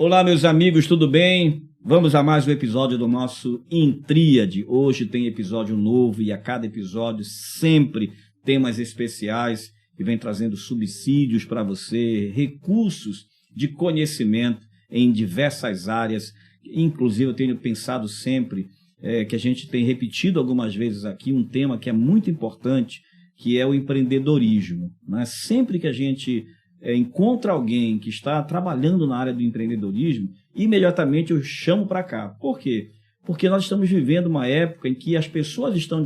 Olá, meus amigos, tudo bem? Vamos a mais um episódio do nosso Intríade. Hoje tem episódio novo e a cada episódio sempre temas especiais que vem trazendo subsídios para você, recursos de conhecimento em diversas áreas. Inclusive, eu tenho pensado sempre que a gente tem repetido algumas vezes aqui um tema que é muito importante, que é o empreendedorismo, né? Sempre que a gente encontra alguém que está trabalhando na área do empreendedorismo, imediatamente eu chamo para cá. Por quê? Porque nós estamos vivendo uma época em que as pessoas estão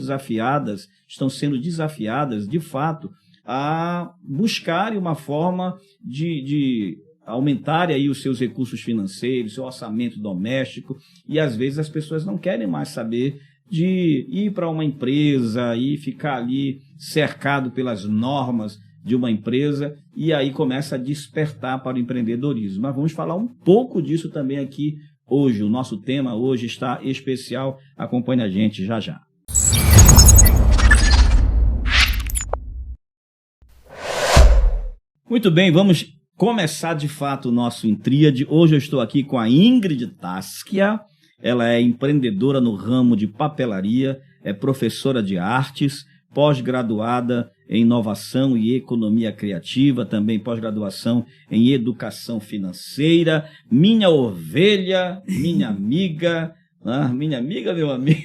sendo desafiadas, de fato, a buscarem uma forma de aumentarem aí os seus recursos financeiros, seu orçamento doméstico, e às vezes as pessoas não querem mais saber de ir para uma empresa e ficar ali cercado pelas normas de uma empresa, e aí começa a despertar para o empreendedorismo. Mas vamos falar um pouco disso também aqui hoje. O nosso tema hoje está especial. Acompanhe a gente já já. Muito bem, vamos começar de fato o nosso Intríade. Hoje eu estou aqui com a Ingrid Taskia. Ela é empreendedora no ramo de papelaria, é professora de artes, pós-graduada em inovação e economia criativa, também pós-graduação em educação financeira. Minha ovelha, minha amiga, meu amigo.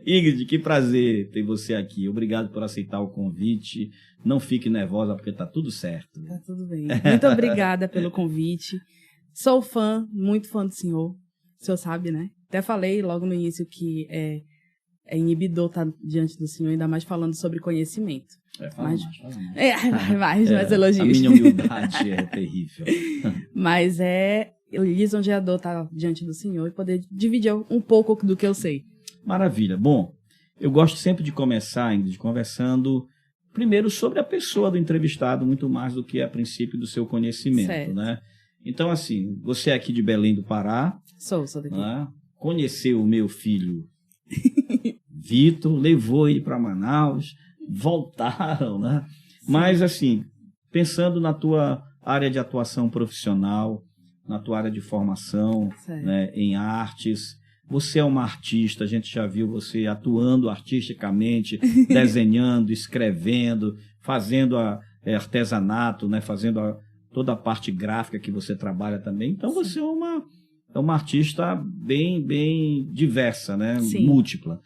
Ingrid, que prazer ter você aqui. Obrigado por aceitar o convite. Não fique nervosa, porque está tudo certo. Está tudo bem. Muito obrigada pelo convite. Sou muito fã do senhor. O senhor sabe, né? Até falei logo no início que é inibidor estar diante do senhor, ainda mais falando sobre conhecimento. Mais elogios. A minha humildade é terrível. Mas é lisonjeador estar diante do senhor e poder dividir um pouco do que eu sei. Maravilha. Bom, eu gosto sempre de começar, Ingrid, conversando primeiro sobre a pessoa do entrevistado, muito mais do que a princípio do seu conhecimento, certo, né? Então, assim, você é aqui de Belém do Pará. Sou daqui. Né? Conheceu o meu filho Vitor, levou ele para Manaus, voltaram, né? Sim. Mas, assim, pensando na tua área de atuação profissional, na tua área de formação, né, em artes, você é uma artista, a gente já viu você atuando artisticamente, desenhando, escrevendo, fazendo artesanato, né, fazendo toda a parte gráfica que você trabalha também. Então, sim, você é uma artista bem diversa, né? Sim. Múltipla.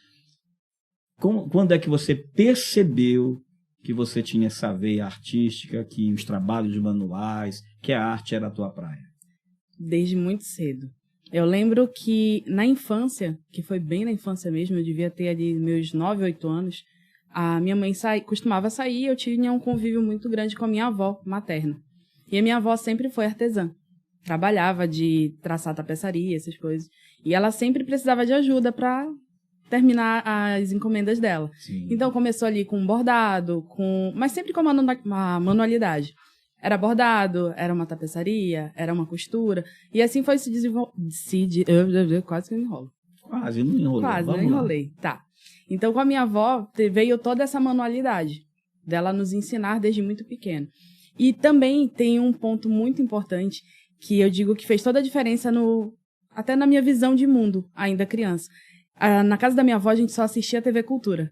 Quando é que você percebeu que você tinha essa veia artística, que os trabalhos manuais, que a arte era a tua praia? Desde muito cedo. Eu lembro que na infância, que foi bem na infância mesmo, eu devia ter ali meus 9, 8 anos, a minha mãe costumava sair, eu tinha um convívio muito grande com a minha avó materna. E a minha avó sempre foi artesã. Trabalhava de traçar tapeçaria, essas coisas. E ela sempre precisava de ajuda para terminar as encomendas dela. Sim. Então começou ali com bordado, mas sempre com uma manualidade. Era bordado, era uma tapeçaria, era uma costura. E assim foi se desenvolvendo. Quase que eu enrolo. Quase não enrolei. Quase, não enrolei. Tá. Então com a minha avó veio toda essa manualidade dela nos ensinar desde muito pequeno. E também tem um ponto muito importante que eu digo que fez toda a diferença até na minha visão de mundo, ainda criança. Na casa da minha avó, a gente só assistia a TV Cultura.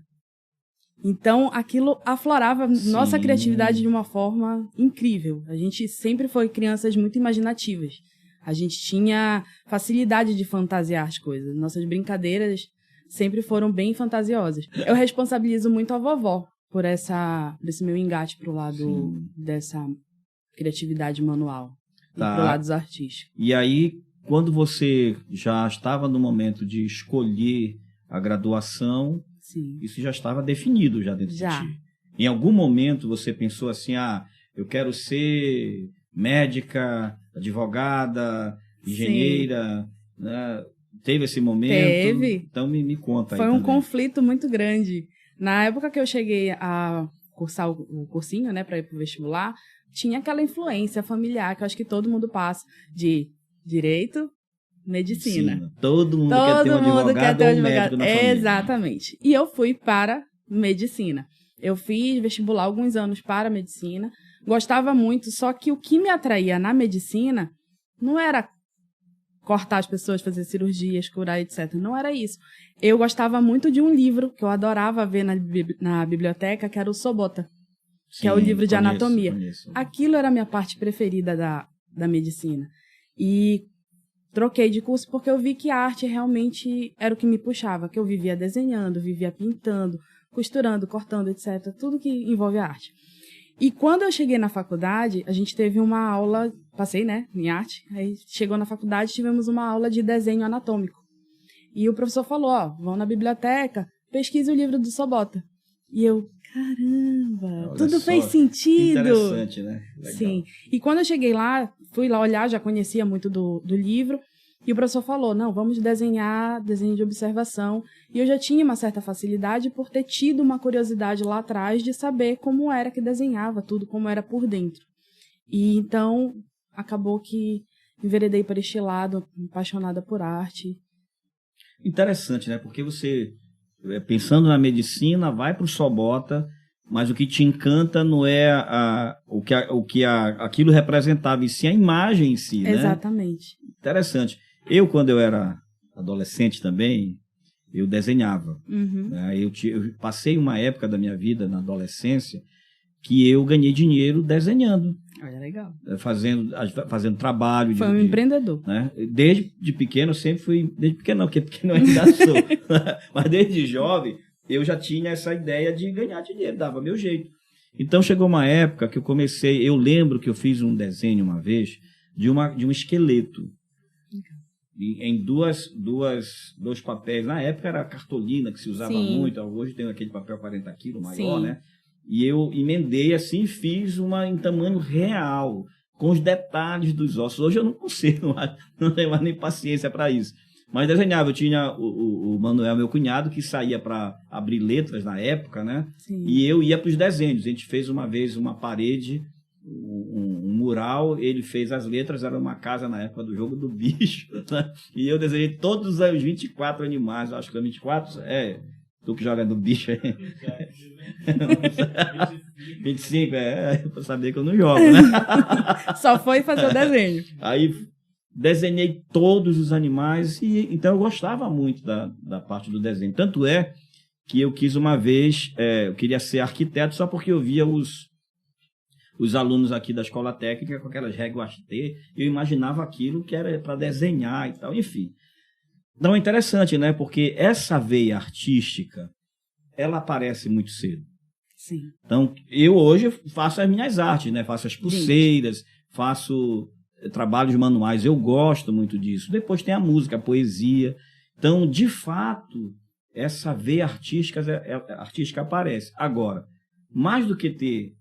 Então, aquilo aflorava nossa criatividade de uma forma incrível. A gente sempre foi crianças muito imaginativas. A gente tinha facilidade de fantasiar as coisas. Nossas brincadeiras sempre foram bem fantasiosas. Eu responsabilizo muito a vovó por esse meu engate pro lado dessa criatividade manual e pro lado dos artísticos. E aí, quando você já estava no momento de escolher a graduação, sim, isso já estava definido já dentro de ti. Em algum momento você pensou assim, eu quero ser médica, advogada, engenheira, né? Teve esse momento? Teve. Então me conta aí. Foi um conflito muito grande. Na época que eu cheguei a cursar o cursinho, né, para ir pro vestibular, tinha aquela influência familiar que eu acho que todo mundo passa de direito, medicina. Todo mundo quer ter um advogado ou um médico na família. Exatamente. E eu fui para medicina. Eu fiz vestibular alguns anos para medicina, gostava muito, só que o que me atraía na medicina Não era cortar as pessoas, fazer cirurgias, curar, etc. Não era isso. Eu gostava muito de um livro que eu adorava ver na biblioteca, que era o Sobota, que é o livro de anatomia. Conheço. Aquilo era a minha parte preferida da medicina. E troquei de curso porque eu vi que a arte realmente era o que me puxava, que eu vivia desenhando, vivia pintando, costurando, cortando, etc. Tudo que envolve a arte. E quando eu cheguei na faculdade, a gente teve uma aula, passei, né, em arte, aí chegou na faculdade, tivemos uma aula de desenho anatômico. E o professor falou, ó, vão na biblioteca, pesquise o livro do Sobota. E eu, caramba, tudo fez sentido. Interessante, né? Legal. Sim. E quando eu cheguei lá, fui lá olhar, já conhecia muito do livro, e o professor falou, não, vamos desenhar desenho de observação. E eu já tinha uma certa facilidade por ter tido uma curiosidade lá atrás de saber como era que desenhava tudo, como era por dentro. E então, acabou que enveredei para este lado, apaixonada por arte. Interessante, né? Porque você, pensando na medicina, vai para o Sobota, mas o que te encanta não é aquilo representava, e sim a imagem em si, né? Exatamente. Interessante. Quando eu era adolescente também, eu desenhava. Uhum. Eu passei uma época da minha vida, na adolescência, que eu ganhei dinheiro desenhando. Olha, legal. Fazendo trabalho. Foi um empreendedor. Né? Desde pequeno, eu sempre fui... Desde pequeno não, porque pequeno eu ainda sou. Mas desde jovem, eu já tinha essa ideia de ganhar dinheiro, dava meu jeito. Então, chegou uma época que eu comecei... Eu lembro que eu fiz um desenho uma vez de um esqueleto. Em dois papéis. Na época era cartolina, que se usava muito. Hoje tem aquele papel 40 quilos maior, né? E eu emendei assim, fiz uma em tamanho real, com os detalhes dos ossos. Hoje eu não consigo, não tenho mais nem paciência para isso. Mas desenhava. Eu tinha o Manuel, meu cunhado, que saía para abrir letras na época, né? Sim. E eu ia para os desenhos. A gente fez uma vez uma parede, um mural, ele fez as letras, era uma casa na época do Jogo do Bicho, né? E eu desenhei todos os 24 animais, acho que é 24, tu que joga no bicho aí. 25, pra saber que eu não jogo, né? Só foi fazer o desenho. Aí desenhei todos os animais, e então eu gostava muito da parte do desenho. Tanto é que eu quis uma vez, eu queria ser arquiteto só porque eu via os alunos aqui da escola técnica com aquelas réguas T, eu imaginava aquilo que era para desenhar e tal, enfim. Então é interessante, né? Porque essa veia artística, ela aparece muito cedo. Sim. Então, eu hoje faço as minhas artes, né? Faço as pulseiras, faço trabalhos manuais, eu gosto muito disso. Depois tem a música, a poesia. Então, de fato, essa veia artística aparece. Agora, mais do que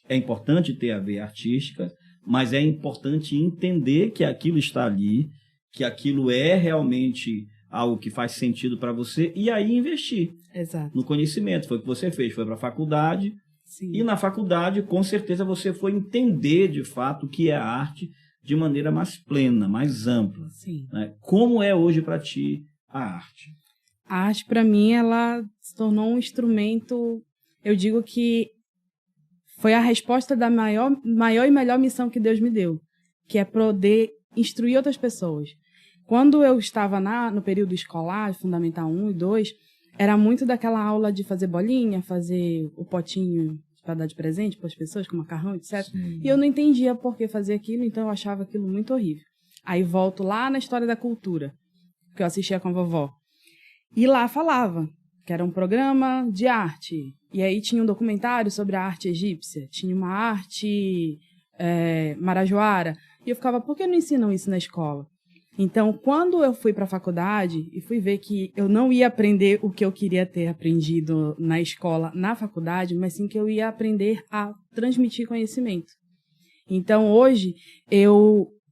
é importante ter a veia artística, mas é importante entender que aquilo está ali, que aquilo é realmente algo que faz sentido para você, e aí investir. Exato. No conhecimento. Foi o que você fez, foi para a faculdade. Sim. E na faculdade, com certeza, você foi entender de fato o que é a arte de maneira mais plena, mais ampla. Sim. Né? Como é hoje para ti a arte? A arte, para mim, ela se tornou um instrumento, eu digo que foi a resposta da maior e melhor missão que Deus me deu, que é poder instruir outras pessoas. Quando eu estava no período escolar, Fundamental 1 e 2, era muito daquela aula de fazer bolinha, fazer o potinho para dar de presente para as pessoas, com macarrão, etc. Sim. E eu não entendia por que fazer aquilo, então eu achava aquilo muito horrível. Aí volto lá na História da Cultura, que eu assistia com a vovó. E lá falava que era um programa de arte. E aí tinha um documentário sobre a arte egípcia, tinha uma arte marajoara. E eu ficava, por que não ensinam isso na escola? Então, quando eu fui para a faculdade e fui ver que eu não ia aprender o que eu queria ter aprendido na escola, na faculdade, mas sim que eu ia aprender a transmitir conhecimento. Então, hoje,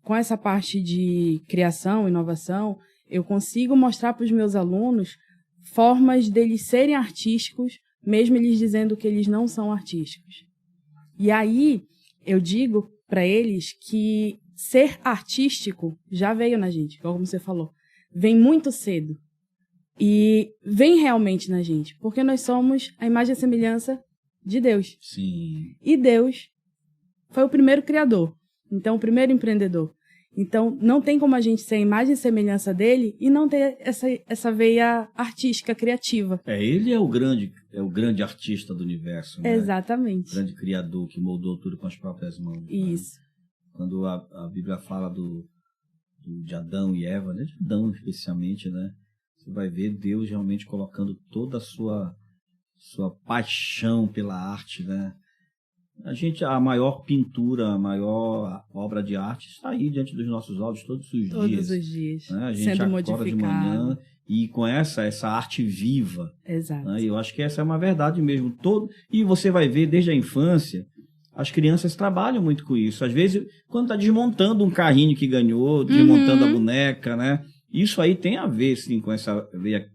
com essa parte de criação, inovação, eu consigo mostrar para os meus alunos formas deles serem artísticos, mesmo eles dizendo que eles não são artísticos. E aí, eu digo para eles que ser artístico já veio na gente, como você falou. Vem muito cedo. E vem realmente na gente, porque nós somos a imagem e a semelhança de Deus. Sim. E Deus foi o primeiro criador, então o primeiro empreendedor. Então, não tem como a gente ser a imagem e semelhança dele e não ter essa veia artística, criativa. Ele é o grande artista do universo, né? Exatamente. O grande criador que moldou tudo com as próprias mãos. Isso. Né? Quando a Bíblia fala de Adão e Eva, né? De Adão especialmente, né? Você vai ver Deus realmente colocando toda a sua paixão pela arte, né? A maior pintura, a maior obra de arte está aí diante dos nossos olhos todos os dias. Todos os dias. Né? A gente sendo acorda modificado. de manhã e com essa arte viva. Exato. Né? Eu acho que essa é uma verdade mesmo. E você vai ver desde a infância, as crianças trabalham muito com isso. Às vezes, quando está desmontando um carrinho que ganhou, desmontando a boneca, né? Isso aí tem a ver, sim, com essa veia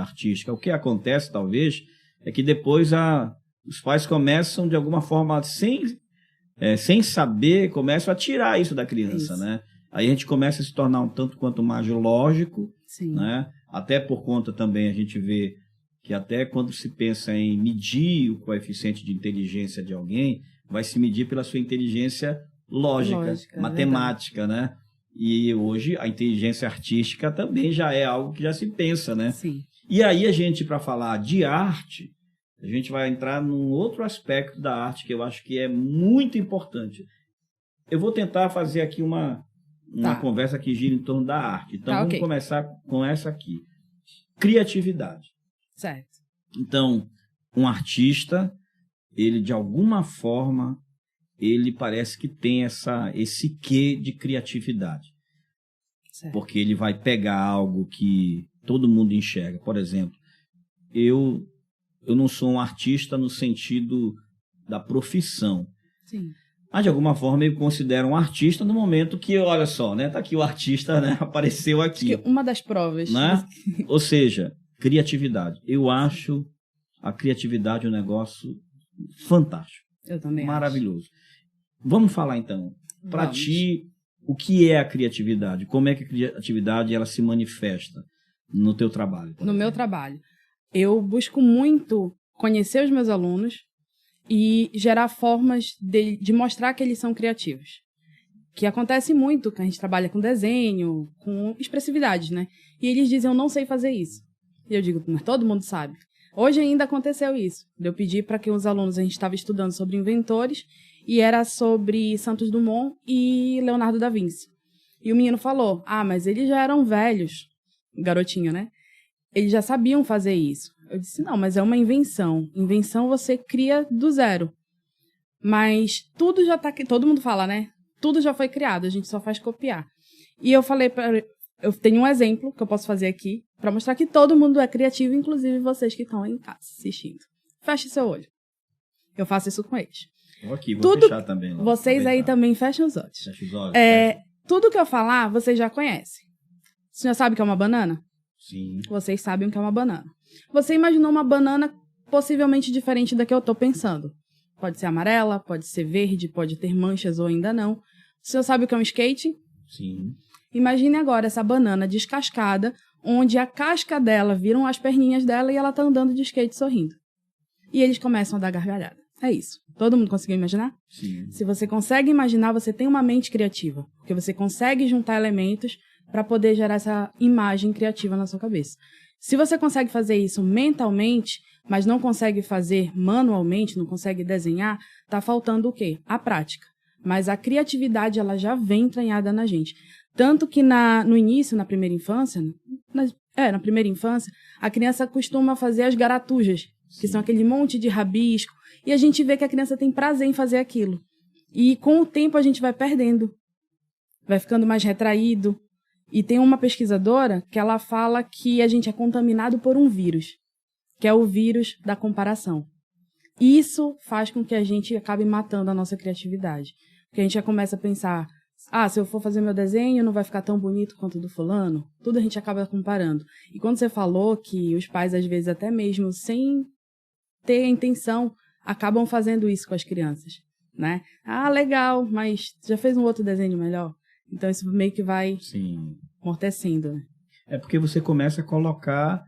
artística. O que acontece, talvez, é que depois os pais começam, de alguma forma, sem saber, começam a tirar isso da criança, né? Aí a gente começa a se tornar um tanto quanto mais lógico, sim, né? Até por conta também a gente vê que até quando se pensa em medir o coeficiente de inteligência de alguém, vai se medir pela sua inteligência lógica matemática, né? E hoje a inteligência artística também já é algo que já se pensa, né? Sim. E aí a gente, para falar de arte, a gente vai entrar num outro aspecto da arte que eu acho que é muito importante. Eu vou tentar fazer aqui uma conversa que gira em torno da arte. Então, vamos começar com essa aqui. Criatividade. Certo. Então, um artista, ele de alguma forma, ele parece que tem esse quê de criatividade. Certo. Porque ele vai pegar algo que todo mundo enxerga. Por exemplo, eu não sou um artista no sentido da profissão. Sim. Mas, de alguma forma, eu me considero um artista no momento que, olha só, né? Tá aqui o artista, né? Apareceu aqui. Acho que uma das provas. Né? Ou seja, criatividade. Eu acho a criatividade um negócio fantástico. Eu também maravilhoso. Vamos falar, então. Para ti, o que é a criatividade? Como é que a criatividade ela se manifesta no teu trabalho? No meu trabalho. Eu busco muito conhecer os meus alunos e gerar formas de mostrar que eles são criativos. Que acontece muito, que a gente trabalha com desenho, com expressividade, né? E eles dizem, eu não sei fazer isso. E eu digo, mas todo mundo sabe. Hoje ainda aconteceu isso. Eu pedi para que os alunos, a gente estava estudando sobre inventores, e era sobre Santos Dumont e Leonardo da Vinci. E o menino falou, mas eles já eram velhos, garotinho, né? Eles já sabiam fazer isso. Eu disse, não, mas é uma invenção. Invenção você cria do zero. Mas tudo já tá aqui, todo mundo fala, né? Tudo já foi criado, a gente só faz copiar. E eu falei, eu tenho um exemplo que eu posso fazer aqui, para mostrar que todo mundo é criativo, inclusive vocês que estão aí em casa assistindo. Feche seu olho. Eu faço isso com eles. Aqui, vou fechar também. Lá, vocês aí também fecham os olhos. Fecha os olhos. Tudo que eu falar, vocês já conhecem. O senhor sabe o que é uma banana? Sim. Vocês sabem o que é uma banana. Você imaginou uma banana possivelmente diferente da que eu estou pensando. Pode ser amarela, pode ser verde, pode ter manchas ou ainda não. O senhor sabe o que é um skate? Sim. Imagine agora essa banana descascada, onde a casca dela viram as perninhas dela e ela está andando de skate sorrindo. E eles começam a dar gargalhada. É isso. Todo mundo conseguiu imaginar? Sim. Se você consegue imaginar, você tem uma mente criativa. Porque você consegue juntar elementos para poder gerar essa imagem criativa na sua cabeça. Se você consegue fazer isso mentalmente, mas não consegue fazer manualmente, não consegue desenhar, tá faltando o quê? A prática. Mas a criatividade, ela já vem entranhada na gente. Tanto que no início, na primeira infância, na primeira infância, a criança costuma fazer as garatujas, que são aquele monte de rabisco, e a gente vê que a criança tem prazer em fazer aquilo. E com o tempo a gente vai perdendo, vai ficando mais retraído. E tem uma pesquisadora que ela fala que a gente é contaminado por um vírus, que é o vírus da comparação. Isso faz com que a gente acabe matando a nossa criatividade. Porque a gente já começa a pensar, se eu for fazer meu desenho não vai ficar tão bonito quanto o do fulano. Tudo a gente acaba comparando. E quando você falou que os pais, às vezes, até mesmo sem ter a intenção, acabam fazendo isso com as crianças, né? Legal, mas já fez um outro desenho melhor? Então isso meio que vai amortecendo, né? É porque você começa a colocar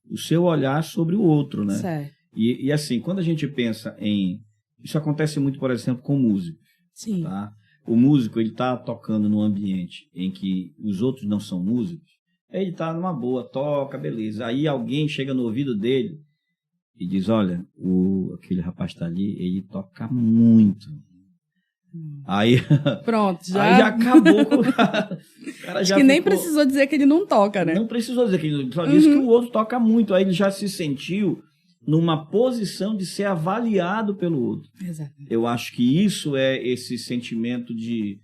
o seu olhar sobre o outro, né? Certo. E assim, quando a gente pensa em... Isso acontece muito, por exemplo, com música. Sim. Tá? o músico ele está tocando num ambiente em que os outros não são músicos, ele está numa boa, toca, beleza. Aí alguém chega no ouvido dele e diz, olha, aquele rapaz está ali, ele toca muito. Aí, pronto, aí já acabou com o cara. O cara Acho que nem precisou dizer que ele não toca, né? Não precisou dizer que ele só disse que o outro toca muito. Aí ele já se sentiu numa posição de ser avaliado pelo outro. Exato. Eu acho que isso é esse sentimento de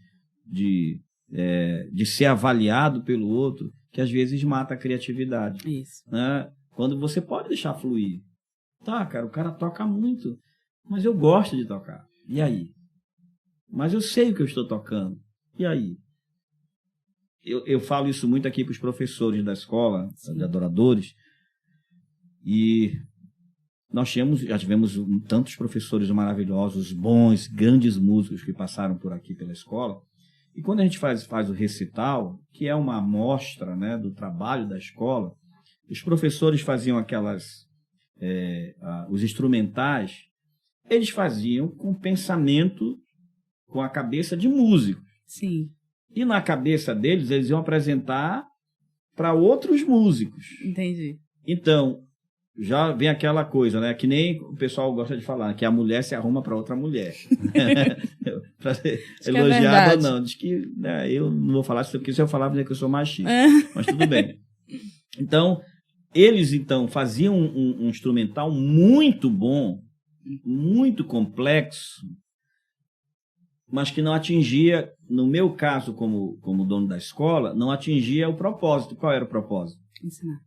ser avaliado pelo outro que às vezes mata a criatividade. Isso. Né? Quando você pode deixar fluir. Tá, cara, o cara toca muito, mas eu gosto de tocar. E aí? Mas eu sei o que eu estou tocando. E aí? Eu falo isso muito aqui para os professores da escola, Sim. de adoradores, e nós já tivemos tantos professores maravilhosos, bons, grandes músicos que passaram por aqui pela escola, e quando a gente faz o recital, que é uma amostra, né, do trabalho da escola, os professores faziam os instrumentais, eles faziam com pensamento, com a cabeça de músico. Sim. E na cabeça deles, eles iam apresentar para outros músicos. Entendi. Então, já vem aquela coisa, né? Que nem o pessoal gosta de falar, que a mulher se arruma para outra mulher. Para ser elogiada ou não. Diz que né, eu não vou falar isso, porque se eu falar, vai dizer que eu sou machista. Mas tudo bem. Então, eles faziam um instrumental muito bom, muito complexo, mas que não atingia, no meu caso, como dono da escola, não atingia o propósito. Qual era o propósito? Ensinar.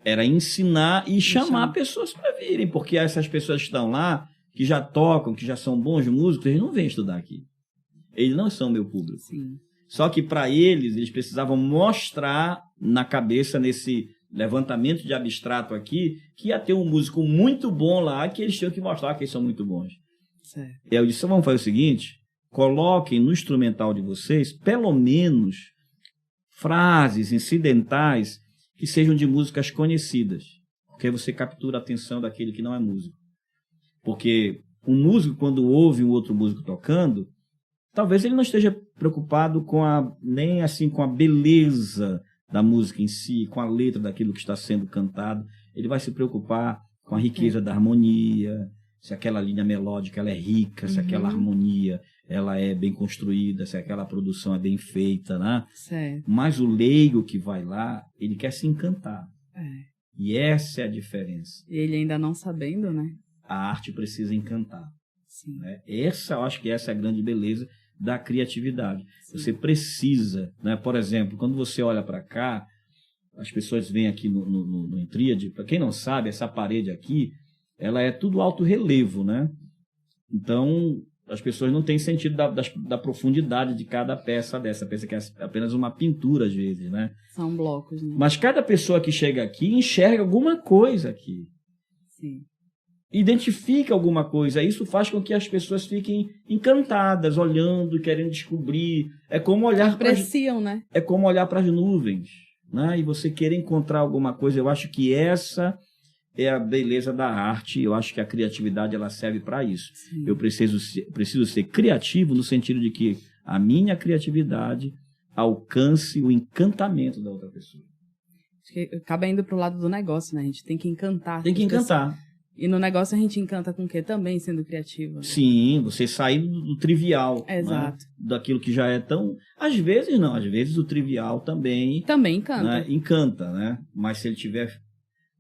Era ensinar e chamar pessoas para virem, porque essas pessoas que estão lá, que já tocam, que já são bons músicos, eles não vêm estudar aqui. Eles não são meu público. Sim. Só que para eles precisavam mostrar na cabeça, nesse levantamento de abstrato aqui, que ia ter um músico muito bom lá, que eles tinham que mostrar que eles são muito bons. Certo. E eu disse, vamos fazer o seguinte, coloquem no instrumental de vocês, pelo menos, frases incidentais que sejam de músicas conhecidas. Porque aí você captura a atenção daquele que não é músico. Porque um músico, quando ouve um outro músico tocando, talvez ele não esteja preocupado nem assim com a beleza da música em si, com a letra daquilo que está sendo cantado. Ele vai se preocupar com a riqueza da harmonia, se aquela linha melódica ela é rica, se aquela harmonia ela é bem construída, se aquela produção é bem feita, né? Certo. Mas o leigo que vai lá, ele quer se encantar. E essa é a diferença. E ele ainda não sabendo, né? A arte precisa encantar. Sim. Né? Eu acho que essa é a grande beleza da criatividade. Sim. Você precisa, né? Por exemplo, quando você olha para cá, as pessoas vêm aqui no Intríade, para quem não sabe, essa parede aqui, ela é tudo alto relevo, né? Então, as pessoas não têm sentido da profundidade de cada peça dessa. Pensa que é apenas uma pintura, às vezes, né? São blocos, né? Mas cada pessoa que chega aqui enxerga alguma coisa aqui. Sim. Identifica alguma coisa. Isso faz com que as pessoas fiquem encantadas, olhando, querendo descobrir. É como olhar apreciam, né? É como olhar para as nuvens, né? E você querer encontrar alguma coisa. Eu acho que essa é a beleza da arte. Eu acho que a criatividade ela serve para isso. Sim. Eu preciso ser criativo no sentido de que a minha criatividade alcance o encantamento da outra pessoa. Acho que acaba indo pro lado do negócio, né? A gente tem que encantar. Tem que encantar. E no negócio a gente encanta com o quê? Também sendo criativo. Né? Sim, você sair do trivial. Exato. Né? Daquilo que já é tão... Às vezes não, às vezes o trivial também... Também encanta. Né? Encanta, né? Mas se ele tiver...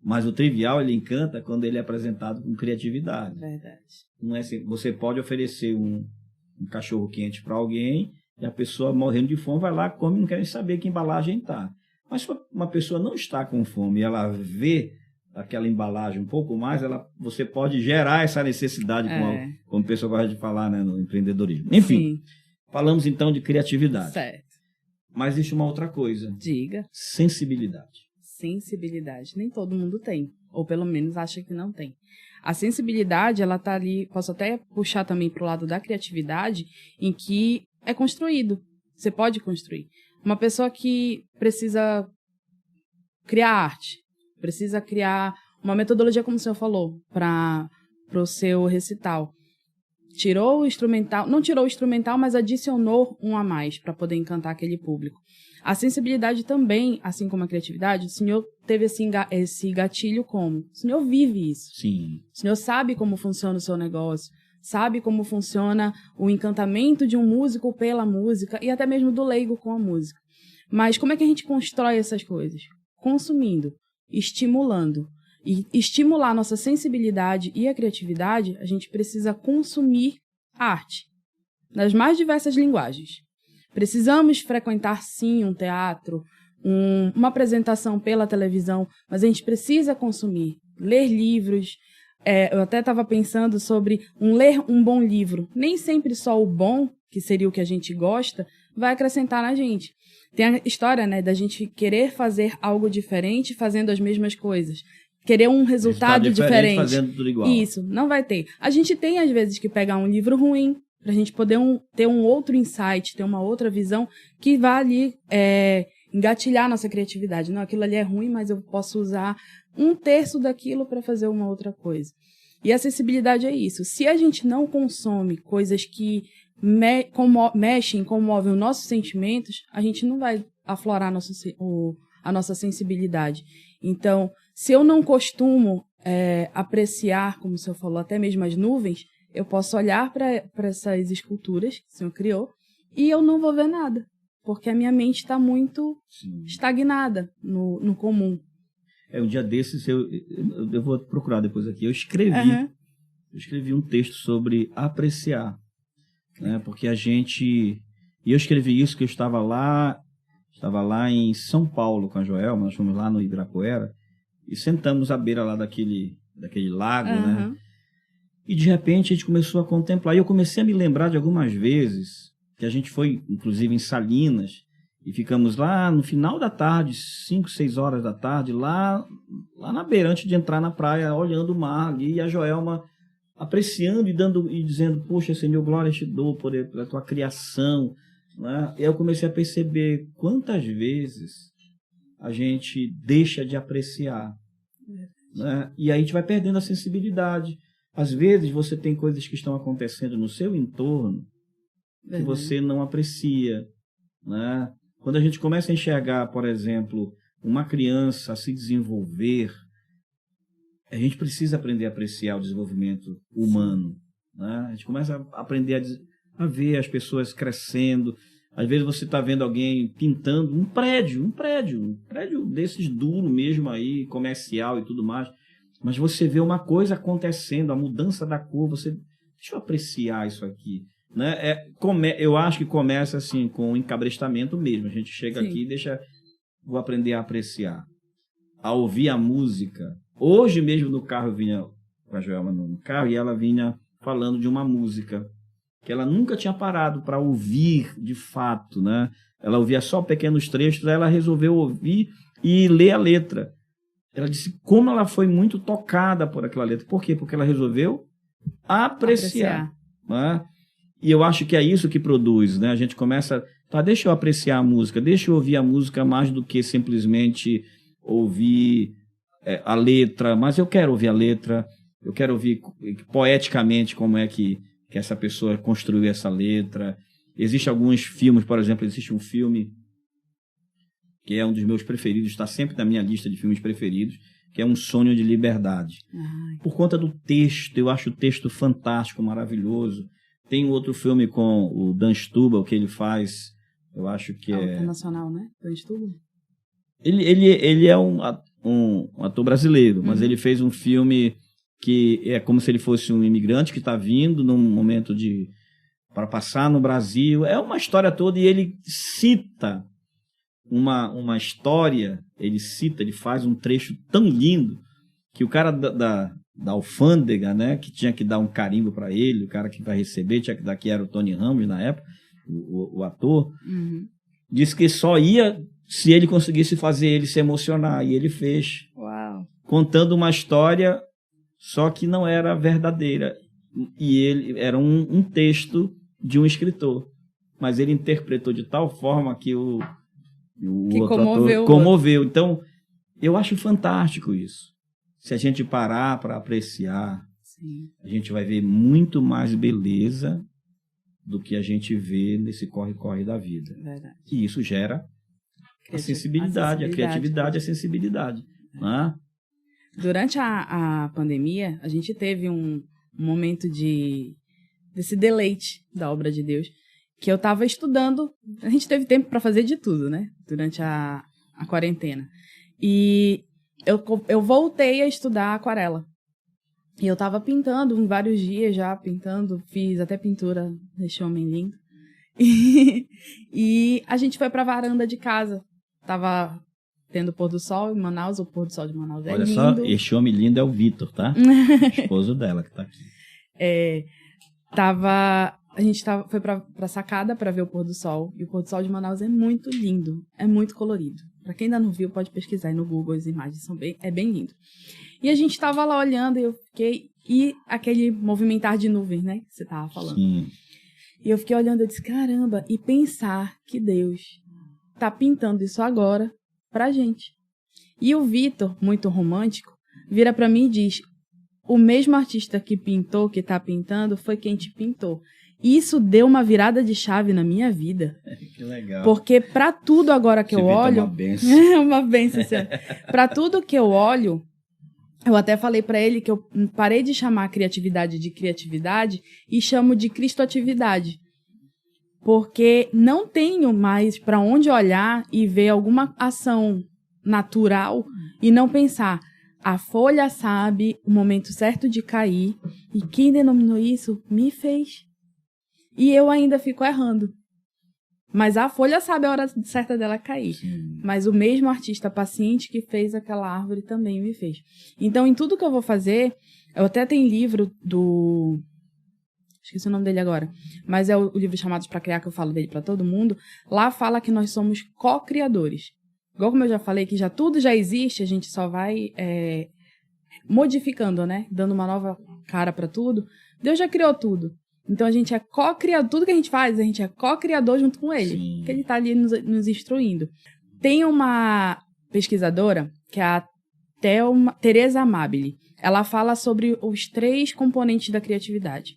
Mas o trivial, ele encanta quando ele é apresentado com criatividade. Verdade. Não é assim, você pode oferecer um cachorro quente para alguém e a pessoa morrendo de fome vai lá, come e não quer nem saber que embalagem está. Mas se uma pessoa não está com fome e ela vê aquela embalagem um pouco mais, você pode gerar essa necessidade, como o pessoal gosta de falar, né, no empreendedorismo. Enfim, Sim. Falamos então de criatividade. Certo. Mas existe uma outra coisa. Diga. Sensibilidade. Sensibilidade. Nem todo mundo tem. Ou pelo menos acha que não tem. A sensibilidade, ela tá ali, posso até puxar também pro lado da criatividade, em que é construído. Você pode construir. Uma pessoa que precisa criar arte, precisa criar uma metodologia, como o senhor falou, para o seu recital. tirou o instrumental, não tirou o instrumental, mas adicionou um a mais para poder encantar aquele público. A sensibilidade também, assim como a criatividade, o senhor teve esse gatilho como? O senhor vive isso. Sim. O senhor sabe como funciona o seu negócio, sabe como funciona o encantamento de um músico pela música e até mesmo do leigo com a música. Mas como é que a gente constrói essas coisas? Consumindo, estimulando. E estimular a nossa sensibilidade e a criatividade, a gente precisa consumir arte, nas mais diversas linguagens. Precisamos frequentar, sim, um teatro, uma apresentação pela televisão, mas a gente precisa consumir, ler livros. Eu até estava pensando sobre ler um bom livro. Nem sempre só o bom, que seria o que a gente gosta, vai acrescentar na gente. Tem a história, né, da gente querer fazer algo diferente fazendo as mesmas coisas. Querer um resultado diferente. Fazendo tudo igual. Isso, não vai ter. A gente tem, às vezes, que pegar um livro ruim, para a gente poder ter um outro insight, ter uma outra visão que vá ali engatilhar nossa criatividade. Não, aquilo ali é ruim, mas eu posso usar 1/3 daquilo para fazer uma outra coisa. E a acessibilidade é isso. Se a gente não consome coisas que mexem, comovem os nossos sentimentos, a gente não vai aflorar a nossa sensibilidade. Então, se eu não costumo apreciar, como o senhor falou, até mesmo as nuvens, eu posso olhar para essas esculturas que o senhor criou e eu não vou ver nada, porque a minha mente está muito estagnada no comum. Um dia desses, eu vou procurar depois aqui, eu escrevi um texto sobre apreciar, né? Porque e eu escrevi isso que eu estava lá em São Paulo com a Joelma, nós fomos lá no Ibirapuera e sentamos à beira lá daquele lago, né? E de repente a gente começou a contemplar. E eu comecei a me lembrar de algumas vezes que a gente foi, inclusive, em Salinas, e ficamos lá no final da tarde, 5, 6 horas da tarde, lá na beira, antes de entrar na praia, olhando o mar ali, e a Joelma apreciando e dizendo, poxa, Senhor, glória te dou pela tua criação. Né? E eu comecei a perceber quantas vezes a gente deixa de apreciar. Né? E aí a gente vai perdendo a sensibilidade. Às vezes você tem coisas que estão acontecendo no seu entorno que você não aprecia. Né? Quando a gente começa a enxergar, por exemplo, uma criança a se desenvolver, a gente precisa aprender a apreciar o desenvolvimento humano. Né? A gente começa a aprender a ver as pessoas crescendo. Às vezes você está vendo alguém pintando um prédio desses duro mesmo aí, comercial e tudo mais. Mas você vê uma coisa acontecendo, a mudança da cor, deixa eu apreciar isso aqui. Né? Eu acho que começa assim com o encabrestamento mesmo. A gente chega aqui e vou aprender a apreciar, a ouvir a música. Hoje mesmo no carro, eu vinha com a Joelma no carro e ela vinha falando de uma música que ela nunca tinha parado para ouvir de fato. Né? Ela ouvia só pequenos trechos, aí ela resolveu ouvir e ler a letra. Ela disse como ela foi muito tocada por aquela letra. Por quê? Porque ela resolveu apreciar. Né? E eu acho que é isso que produz. Né? A gente começa, deixa eu apreciar a música, deixa eu ouvir a música mais do que simplesmente ouvir a letra. Mas eu quero ouvir a letra, eu quero ouvir poeticamente como é que essa pessoa construiu essa letra. Existem alguns filmes, por exemplo, existe um filme que é um dos meus preferidos, está sempre na minha lista de filmes preferidos, que é Um Sonho de Liberdade. Por conta do texto, eu acho o texto fantástico, maravilhoso. Tem um outro filme com o Dan Stubble, que ele faz, eu acho que é... nacional, né? Dan Stubble? Ele é um ator brasileiro, mas ele fez um filme que é como se ele fosse um imigrante que está vindo num momento para passar no Brasil. É uma história toda e ele cita uma história, ele faz um trecho tão lindo que o cara da alfândega, né, que tinha que dar um carimbo para ele, o cara que vai receber, tinha que dar, que era o Tony Ramos na época, o ator, disse que só ia se ele conseguisse fazer ele se emocionar, e ele fez. Uau. Contando uma história, só que não era verdadeira, e ele era um texto de um escritor, mas ele interpretou de tal forma que o outro ator comoveu. Então, eu acho fantástico isso. Se a gente parar para apreciar, Sim. A gente vai ver muito mais beleza do que a gente vê nesse corre-corre da vida. Verdade. E isso gera a sensibilidade, a criatividade, a sensibilidade. Né? Durante a pandemia, a gente teve um momento desse deleite da obra de Deus, que eu estava estudando. A gente teve tempo para fazer de tudo, né? Durante a quarentena. E eu voltei a estudar aquarela. E eu estava pintando vários dias já, fiz até pintura desse homem lindo. E a gente foi para a varanda de casa. Tava tendo pôr do sol em Manaus, o pôr do sol de Manaus é lindo. Olha só, este homem lindo é o Vitor, tá? Esposo dela que tá aqui. A gente foi pra sacada para ver o pôr do sol. E o pôr do sol de Manaus é muito lindo, é muito colorido. Para quem ainda não viu, pode pesquisar aí no Google, as imagens é bem lindo. E a gente tava lá olhando e eu fiquei... E aquele movimentar de nuvens, né? Que você tava falando. Sim. E eu fiquei olhando e disse, caramba, e pensar que Deus tá pintando isso agora pra gente. E o Vitor, muito romântico, vira pra mim e diz, o mesmo artista que pintou, que tá pintando, foi quem te pintou. E isso deu uma virada de chave na minha vida. Que legal. Porque pra tudo agora que eu olho... É uma benção. É uma benção, senhor. Pra tudo que eu olho, eu até falei pra ele que eu parei de chamar a criatividade de criatividade e chamo de cristoatividade. Porque não tenho mais pra onde olhar e ver alguma ação natural e não pensar, a folha sabe o momento certo de cair e quem denominou isso me fez. E eu ainda fico errando. Mas a folha sabe a hora certa dela cair. Sim. Mas o mesmo artista paciente que fez aquela árvore também me fez. Então, em tudo que eu vou fazer, eu até tenho livro do... Esqueci o nome dele agora. Mas é o livro Chamados para Criar, que eu falo dele para todo mundo. Lá fala que nós somos co-criadores. Igual como eu já falei, que tudo já existe, a gente só vai modificando, né? Dando uma nova cara para tudo. Deus já criou tudo. Então, a gente é co-criador. Tudo que a gente faz, a gente é co-criador junto com ele. Sim. Porque ele está ali nos instruindo. Tem uma pesquisadora, que é a Teresa Amabile. Ela fala sobre os 3 componentes da criatividade.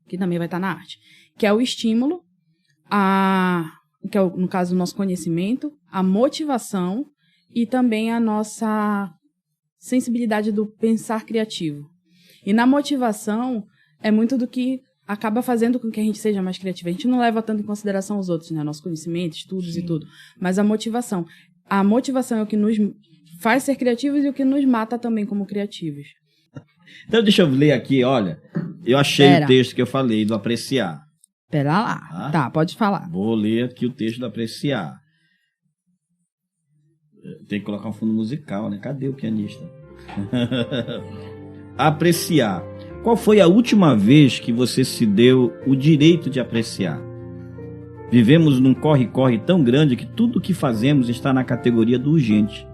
Que também vai estar na arte. Que é o estímulo, que é, no caso, o nosso conhecimento, a motivação e também a nossa sensibilidade do pensar criativo. E na motivação... é muito do que acaba fazendo com que a gente seja mais criativo. A gente não leva tanto em consideração os outros, né? Nosso conhecimento, estudos e tudo. Mas a motivação. A motivação é o que nos faz ser criativos e o que nos mata também como criativos. Então, deixa eu ler aqui, olha. Eu achei o texto que eu falei do apreciar. Pera lá. Tá, pode falar. Vou ler aqui o texto do apreciar. Tem que colocar um fundo musical, né? Cadê o pianista? Apreciar. Qual foi a última vez que você se deu o direito de apreciar? Vivemos num corre-corre tão grande que tudo o que fazemos está na categoria do urgente.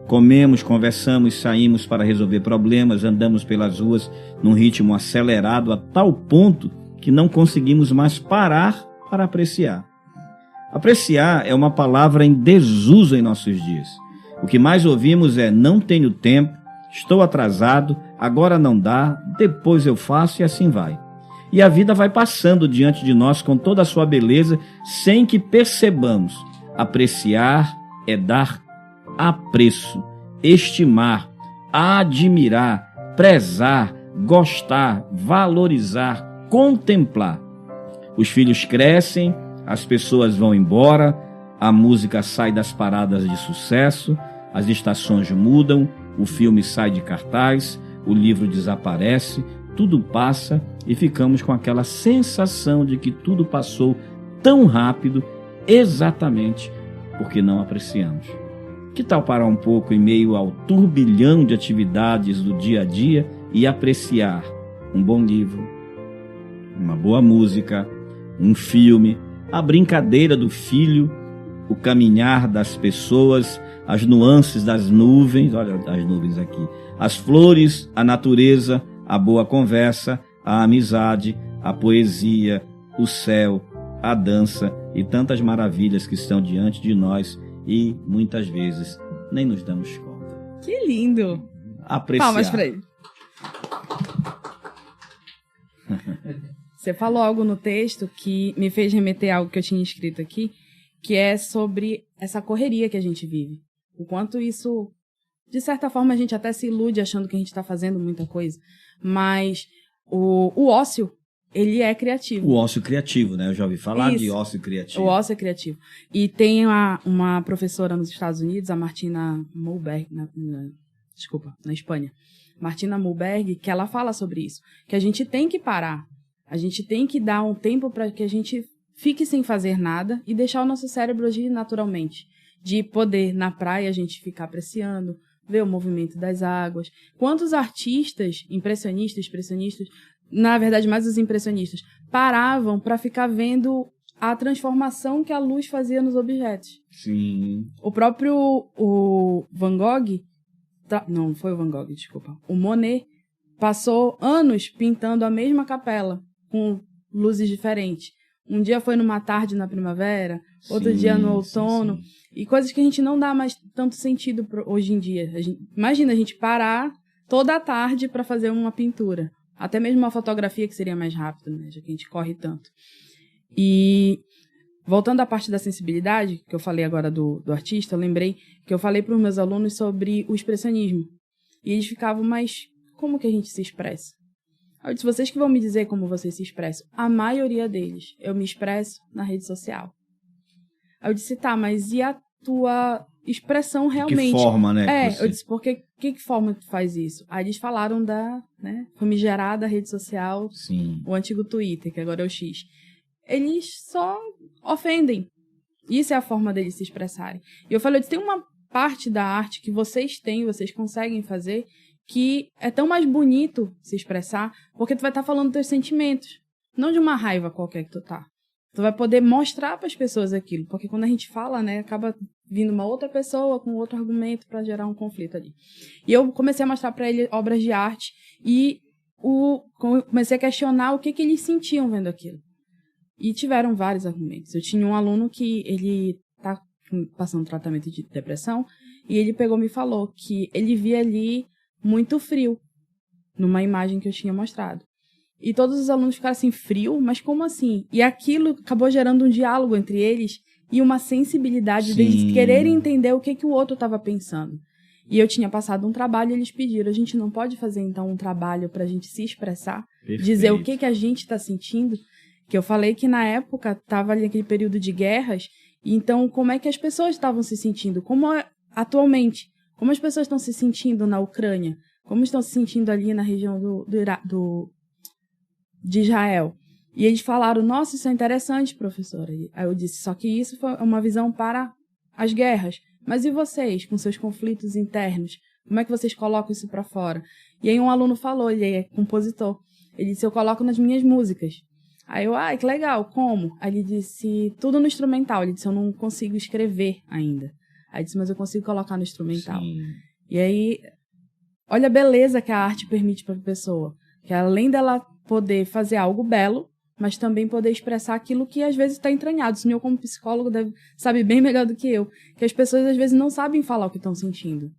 Comemos, conversamos, saímos para resolver problemas, andamos pelas ruas num ritmo acelerado a tal ponto que não conseguimos mais parar para apreciar. Apreciar é uma palavra em desuso em nossos dias. O que mais ouvimos é não tenho tempo, estou atrasado, agora não dá, depois eu faço e assim vai. E a vida vai passando diante de nós com toda a sua beleza, sem que percebamos. Apreciar é dar apreço, estimar, admirar, prezar, gostar, valorizar, contemplar. Os filhos crescem, as pessoas vão embora, a música sai das paradas de sucesso, as estações mudam, o filme sai de cartaz, o livro desaparece, tudo passa e ficamos com aquela sensação de que tudo passou tão rápido, exatamente porque não apreciamos. Que tal parar um pouco em meio ao turbilhão de atividades do dia a dia e apreciar um bom livro, uma boa música, um filme, a brincadeira do filho, o caminhar das pessoas, as nuances das nuvens, olha as nuvens aqui, as flores, a natureza, a boa conversa, a amizade, a poesia, o céu, a dança e tantas maravilhas que estão diante de nós e muitas vezes nem nos damos conta. Que lindo! Apreciar. Palmas pra ele. Você falou algo no texto que me fez remeter a algo que eu tinha escrito aqui, que é sobre essa correria que a gente vive. O quanto isso, de certa forma, a gente até se ilude achando que a gente está fazendo muita coisa. Mas o ócio, ele é criativo. O ócio criativo, né? Eu já ouvi falar Isso. de ócio criativo. O ócio é criativo. E tem uma professora nos Estados Unidos, a Martina Mulberg, na Espanha. Martina Mulberg, que ela fala sobre isso. Que a gente tem que parar. A gente tem que dar um tempo para que a gente fique sem fazer nada e deixar o nosso cérebro agir naturalmente. De poder, na praia, a gente ficar apreciando, ver o movimento das águas. Quantos artistas, impressionistas, na verdade mais os impressionistas, paravam para ficar vendo a transformação que a luz fazia nos objetos. Sim. O próprio Van Gogh, não foi o Van Gogh, desculpa, o Monet passou anos pintando a mesma capela, com luzes diferentes. Um dia foi numa tarde na primavera, outro dia no outono, e coisas que a gente não dá mais tanto sentido hoje em dia. Imagina a gente parar toda a tarde para fazer uma pintura, até mesmo uma fotografia que seria mais rápido, né, já que a gente corre tanto. E voltando à parte da sensibilidade, que eu falei agora do artista, eu lembrei que eu falei para os meus alunos sobre o expressionismo. E eles ficavam, mas como que a gente se expressa? Eu disse, vocês que vão me dizer como vocês se expressam. A maioria deles, eu me expresso na rede social. Eu disse, tá, mas e a tua expressão realmente? Que forma, né? Eu disse, porque que forma tu faz isso? Aí eles falaram da famigerada rede social, o antigo Twitter, que agora é o X. Eles só ofendem. Isso é a forma deles se expressarem. E eu falei, tem uma parte da arte que vocês conseguem fazer, que é tão mais bonito se expressar, porque tu vai estar falando dos teus sentimentos, não de uma raiva qualquer que tu tá. Tu vai poder mostrar para as pessoas aquilo, porque quando a gente fala, né, acaba vindo uma outra pessoa com outro argumento para gerar um conflito ali. E eu comecei a mostrar para ele obras de arte e comecei a questionar o que eles sentiam vendo aquilo. E tiveram vários argumentos. Eu tinha um aluno que ele tá passando tratamento de depressão e ele pegou e me falou que ele via ali muito frio numa imagem que eu tinha mostrado. E todos os alunos ficaram assim, frio? Mas como assim? E aquilo acabou gerando um diálogo entre eles e uma sensibilidade deles quererem entender o que o outro estava pensando. E eu tinha passado um trabalho e eles pediram, a gente não pode fazer então um trabalho para a gente se expressar, dizer o que a gente está sentindo? Que eu falei que na época estava ali aquele período de guerras, e então como é que as pessoas estavam se sentindo? Como atualmente, como as pessoas estão se sentindo na Ucrânia? Como estão se sentindo ali na região de Israel? E eles falaram, nossa, isso é interessante, professora. Aí eu disse, só que isso foi uma visão para as guerras. Mas e vocês, com seus conflitos internos? Como é que vocês colocam isso para fora? E aí um aluno falou, ele é compositor. Ele disse, eu coloco nas minhas músicas. Aí eu, que legal, como? Aí ele disse, tudo no instrumental. Ele disse, eu não consigo escrever ainda. Aí disse, mas eu consigo colocar no instrumental. E aí, olha a beleza que a arte permite para a pessoa. Que além dela poder fazer algo belo, mas também poder expressar aquilo que às vezes está entranhado. O senhor, como psicólogo, sabe bem melhor do que eu. Que as pessoas às vezes não sabem falar o que estão sentindo.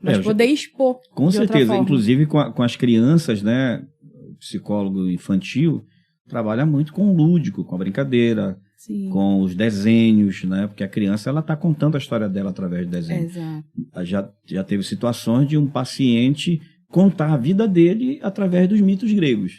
Mas poder expor. Com certeza, inclusive com as crianças, né? O psicólogo infantil trabalha muito com o lúdico, com a brincadeira, com os desenhos, né? Porque a criança ela está contando a história dela através de desenhos. Exato. Já teve situações de um paciente contar a vida dele através dos mitos gregos.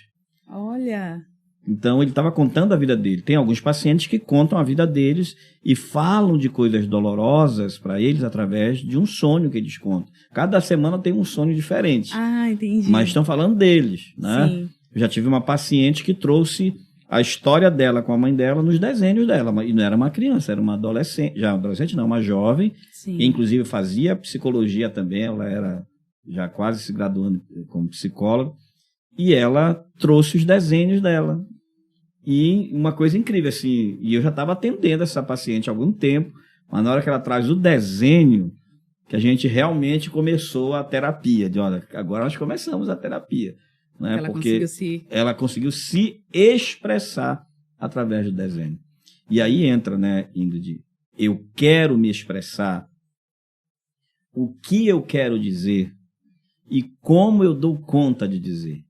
Olha! Então ele estava contando a vida dele. Tem alguns pacientes que contam a vida deles e falam de coisas dolorosas para eles através de um sonho que eles contam. Cada semana tem um sonho diferente. Entendi. Mas estão falando deles, né? Sim. Eu já tive uma paciente que trouxe a história dela com a mãe dela nos desenhos dela. E não era uma criança, era uma adolescente. Já adolescente não, uma jovem. Sim. E inclusive fazia psicologia também. Ela era já quase se graduando como psicóloga. E ela trouxe os desenhos dela. E uma coisa incrível, assim, e eu já estava atendendo essa paciente há algum tempo, mas na hora que ela traz o desenho, que a gente realmente começou a terapia. De, olha, agora nós começamos a terapia. Né? Porque ela conseguiu se expressar através do desenho. E aí entra, né, Ingrid, eu quero me expressar, o que eu quero dizer e como eu dou conta de dizer.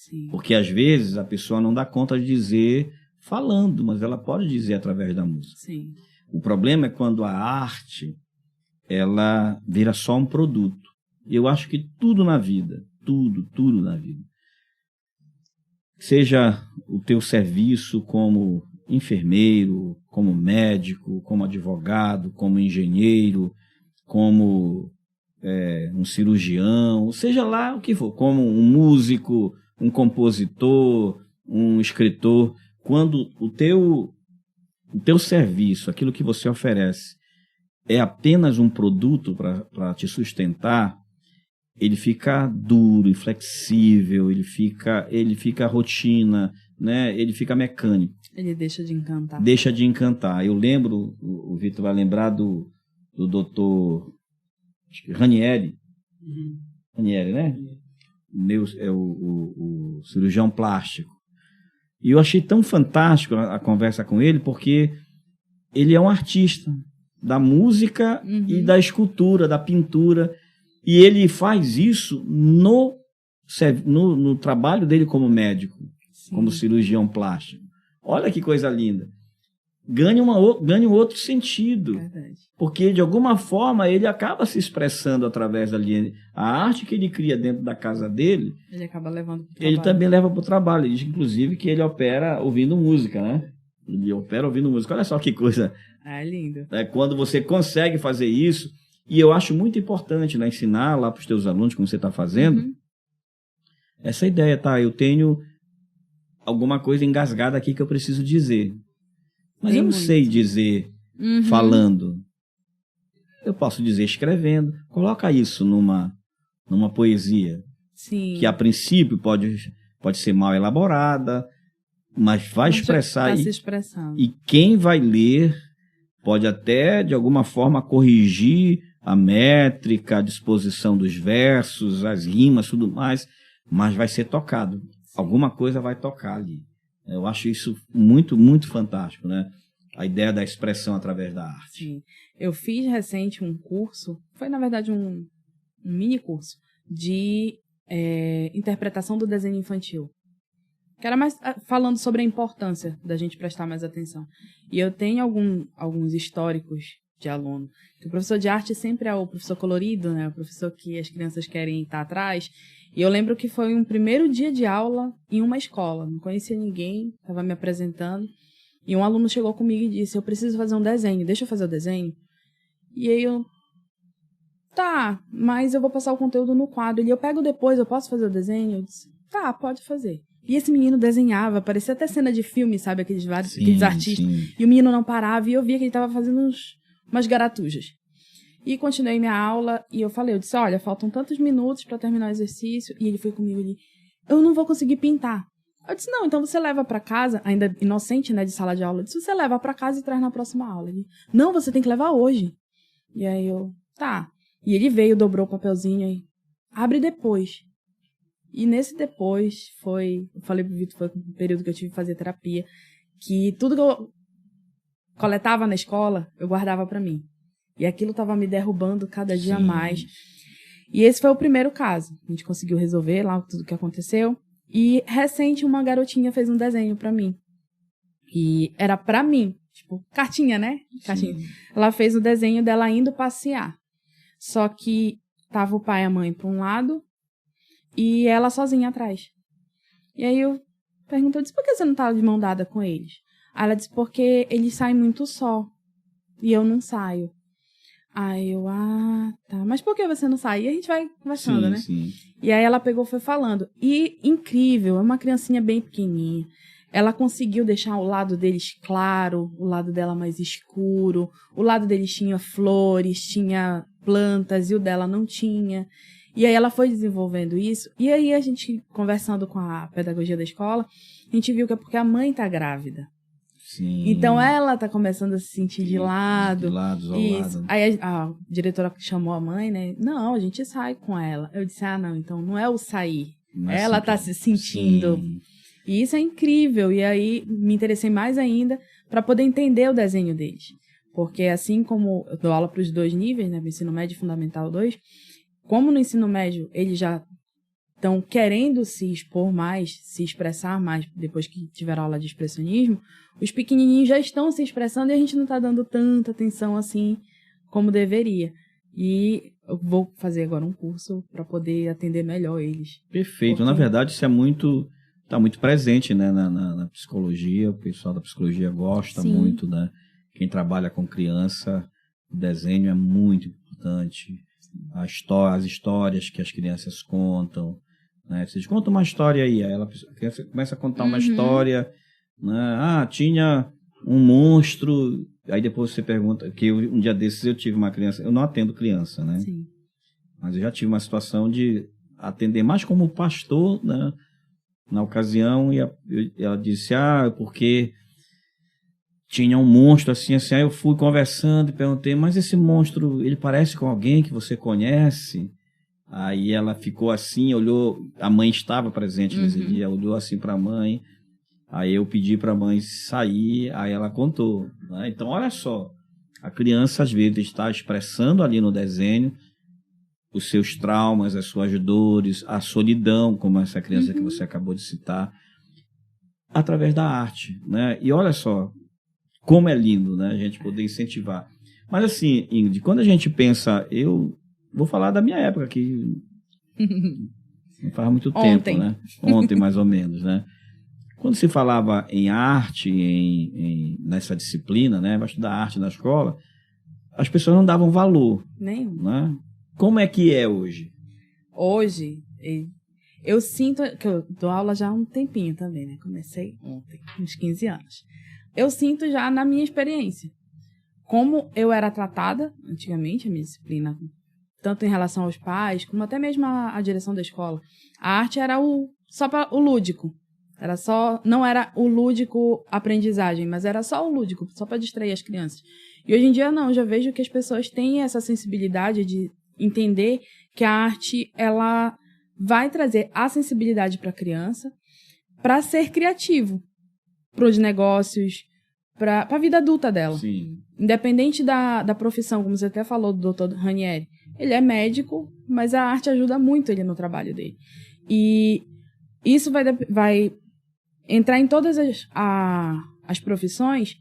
Sim. Porque às vezes a pessoa não dá conta de dizer falando, mas ela pode dizer através da música. Sim. O problema é quando a arte ela vira só um produto. Eu acho que tudo na vida, tudo na vida, seja o teu serviço como enfermeiro, como médico, como advogado, como engenheiro, como um cirurgião, seja lá o que for, como um músico, um compositor, um escritor, quando o teu serviço, aquilo que você oferece, é apenas um produto para te sustentar, ele fica duro, inflexível, ele fica rotina, né? Ele fica mecânico. Ele deixa de encantar. Deixa de encantar. Eu lembro, o Vitor vai lembrar do doutor Ranieri. Uhum. Ranieri, né? É o cirurgião plástico. E eu achei tão fantástico a conversa com ele, porque ele é um artista da música e da escultura, da pintura. E ele faz isso no trabalho dele como médico, Sim. como cirurgião plástico. Olha que coisa linda. Ganha um outro sentido. Verdade. Porque, de alguma forma, ele acaba se expressando através dali. A arte que ele cria dentro da casa dele, ele acaba levando para o trabalho. Ele também leva para o trabalho. Ele diz, inclusive, que ele opera ouvindo música, né? Ele opera ouvindo música. Olha só que coisa. É lindo. É quando você consegue fazer isso. E eu acho muito importante, né, ensinar lá para os teus alunos, como você está fazendo, essa ideia, tá? Eu tenho alguma coisa engasgada aqui que eu preciso dizer. Mas eu não sei dizer falando. Eu posso dizer escrevendo. Coloca isso numa poesia. Sim. Que a princípio pode ser mal elaborada, mas vai expressar. Tá se expressando. E quem vai ler pode até, de alguma forma, corrigir a métrica, a disposição dos versos, as rimas, tudo mais, mas vai ser tocado. Alguma coisa vai tocar ali. Eu acho isso muito, muito fantástico, né? A ideia da expressão através da arte. Sim. Eu fiz recente um curso, foi na verdade um mini curso, de interpretação do desenho infantil. Que era mais falando sobre a importância da gente prestar mais atenção. E eu tenho alguns históricos de aluno. O professor de arte sempre é o professor colorido, né? O professor que as crianças querem estar atrás. E eu lembro que foi um primeiro dia de aula em uma escola. Não conhecia ninguém, estava me apresentando. E um aluno chegou comigo e disse, eu preciso fazer um desenho, deixa eu fazer o desenho? E aí eu, tá, mas eu vou passar o conteúdo no quadro. Eu pego depois, eu posso fazer o desenho? Eu disse, tá, pode fazer. E esse menino desenhava, parecia até cena de filme, sabe? Aqueles artistas. Sim. E o menino não parava e eu via que ele estava fazendo umas garatujas. E continuei minha aula e eu disse, olha, faltam tantos minutos para terminar o exercício. E ele foi comigo ali, eu não vou conseguir pintar. Eu disse, não, então você leva para casa, ainda inocente, né, de sala de aula. Eu disse, você leva para casa e traz na próxima aula. Ele, não, você tem que levar hoje. E aí eu, tá. E ele veio, dobrou o papelzinho aí, abre depois. E nesse depois eu falei pro Vitor, foi um período que eu tive que fazer terapia, que tudo que eu coletava na escola, eu guardava para mim. E aquilo tava me derrubando cada dia mais. E esse foi o primeiro caso. A gente conseguiu resolver lá tudo que aconteceu. E recente uma garotinha fez um desenho para mim. E era para mim, tipo, cartinha, né? Cartinha. Sim. Ela fez o desenho dela indo passear. Só que tava o pai e a mãe para um lado e ela sozinha atrás. E aí eu disse, por que você não tá de mão dada com eles? Aí ela disse, porque eles saem muito só e eu não saio. Aí eu, tá, mas por que você não sai? E a gente vai conversando, né? Sim. E aí ela pegou e foi falando. E incrível, é uma criancinha bem pequenininha. Ela conseguiu deixar o lado deles claro, o lado dela mais escuro. O lado deles tinha flores, tinha plantas e o dela não tinha. E aí ela foi desenvolvendo isso. E aí a gente, conversando com a pedagogia da escola, a gente viu que é porque a mãe tá grávida. Sim. Então ela tá começando a se sentir de lado. De lado, isolada. Aí a diretora chamou a mãe, né? Não, a gente sai com ela. Eu disse, não, então não é o sair. Ela tá se sentindo. Sim. E isso é incrível. E aí me interessei mais ainda para poder entender o desenho deles. Porque assim como eu dou aula para os 2 níveis, né? Ensino médio e fundamental 2, como no ensino médio eles já estão querendo se expor mais, se expressar mais, depois que tiver aula de expressionismo, os pequenininhos já estão se expressando e a gente não está dando tanta atenção assim como deveria. E eu vou fazer agora um curso para poder atender melhor eles. Perfeito. Porque... Na verdade, isso está muito presente, né, na psicologia. O pessoal da psicologia gosta Sim. muito, né? Quem trabalha com criança, o desenho é muito importante. As histórias que as crianças contam, né? Vocês contam uma história aí, a criança começa a contar uma história, né? Tinha um monstro, aí depois você pergunta, que um dia desses eu tive uma criança, eu não atendo criança, né? Sim. Mas eu já tive uma situação de atender mais como pastor, né? Na ocasião, e ela disse, porque tinha um monstro assim, aí eu fui conversando e perguntei, mas esse monstro, ele parece com alguém que você conhece? Aí ela ficou assim, olhou, a mãe estava presente nesse dia, olhou assim para a mãe, aí eu pedi para a mãe sair, aí ela contou, né? Então, olha só, a criança às vezes está expressando ali no desenho os seus traumas, as suas dores, a solidão, como essa criança que você acabou de citar, através da arte, né? E olha só, como é lindo, né, a gente poder incentivar. Mas assim, Ingrid, quando a gente pensa, eu vou falar da minha época, que não faz muito tempo, né? Ontem, mais ou menos, né? Quando se falava em arte, nessa disciplina, né, vai estudar arte na escola, as pessoas não davam valor. Nenhum. Né? Como é que é hoje? Hoje, eu sinto que eu dou aula já há um tempinho também, né? Comecei ontem, uns 15 anos. Eu sinto já na minha experiência como eu era tratada antigamente, a minha disciplina, tanto em relação aos pais, como até mesmo a direção da escola. A arte era só para o lúdico. Não era o lúdico aprendizagem, mas era só o lúdico, só para distrair as crianças. E hoje em dia não, já vejo que as pessoas têm essa sensibilidade de entender que a arte, ela vai trazer a sensibilidade para a criança para ser criativo para os negócios, para a vida adulta dela. Sim. Independente da profissão, como você até falou do Dr. Ranieri. Ele é médico, mas a arte ajuda muito ele no trabalho dele. E isso vai entrar em todas as profissões,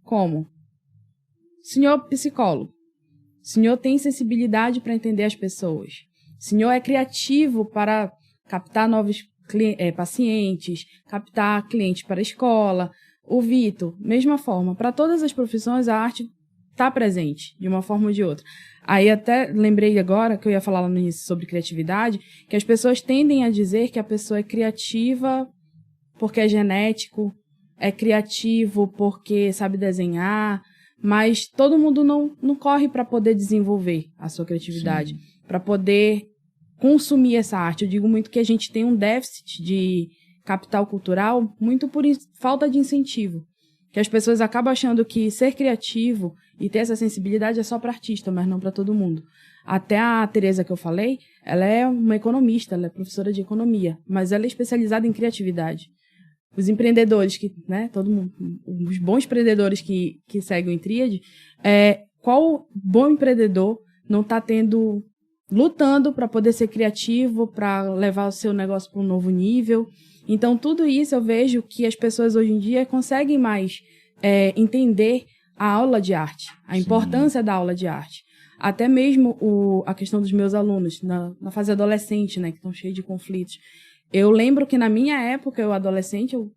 como senhor psicólogo. O senhor tem sensibilidade para entender as pessoas. O senhor é criativo para captar novos pacientes, captar clientes para a escola. O Vitor, mesma forma. Para todas as profissões, a arte está presente, de uma forma ou de outra. Aí até lembrei agora, que eu ia falar lá no início sobre criatividade, que as pessoas tendem a dizer que a pessoa é criativa porque é genético, é criativo porque sabe desenhar, mas todo mundo não corre para poder desenvolver a sua criatividade, para poder consumir essa arte. Eu digo muito que a gente tem um déficit de capital cultural muito por falta de incentivo. Que as pessoas acabam achando que ser criativo e ter essa sensibilidade é só para artista, mas não para todo mundo. Até a Tereza que eu falei, ela é uma economista, ela é professora de economia, mas ela é especializada em criatividade. Os empreendedores, todo mundo, os bons empreendedores que seguem o Tríade, qual bom empreendedor não está lutando para poder ser criativo, para levar o seu negócio para um novo nível? Então, tudo isso eu vejo que as pessoas hoje em dia conseguem mais entender a aula de arte, a importância da aula de arte. Até mesmo a questão dos meus alunos, na fase adolescente, né, que estão cheios de conflitos. Eu lembro que na minha época, eu adolescente, eu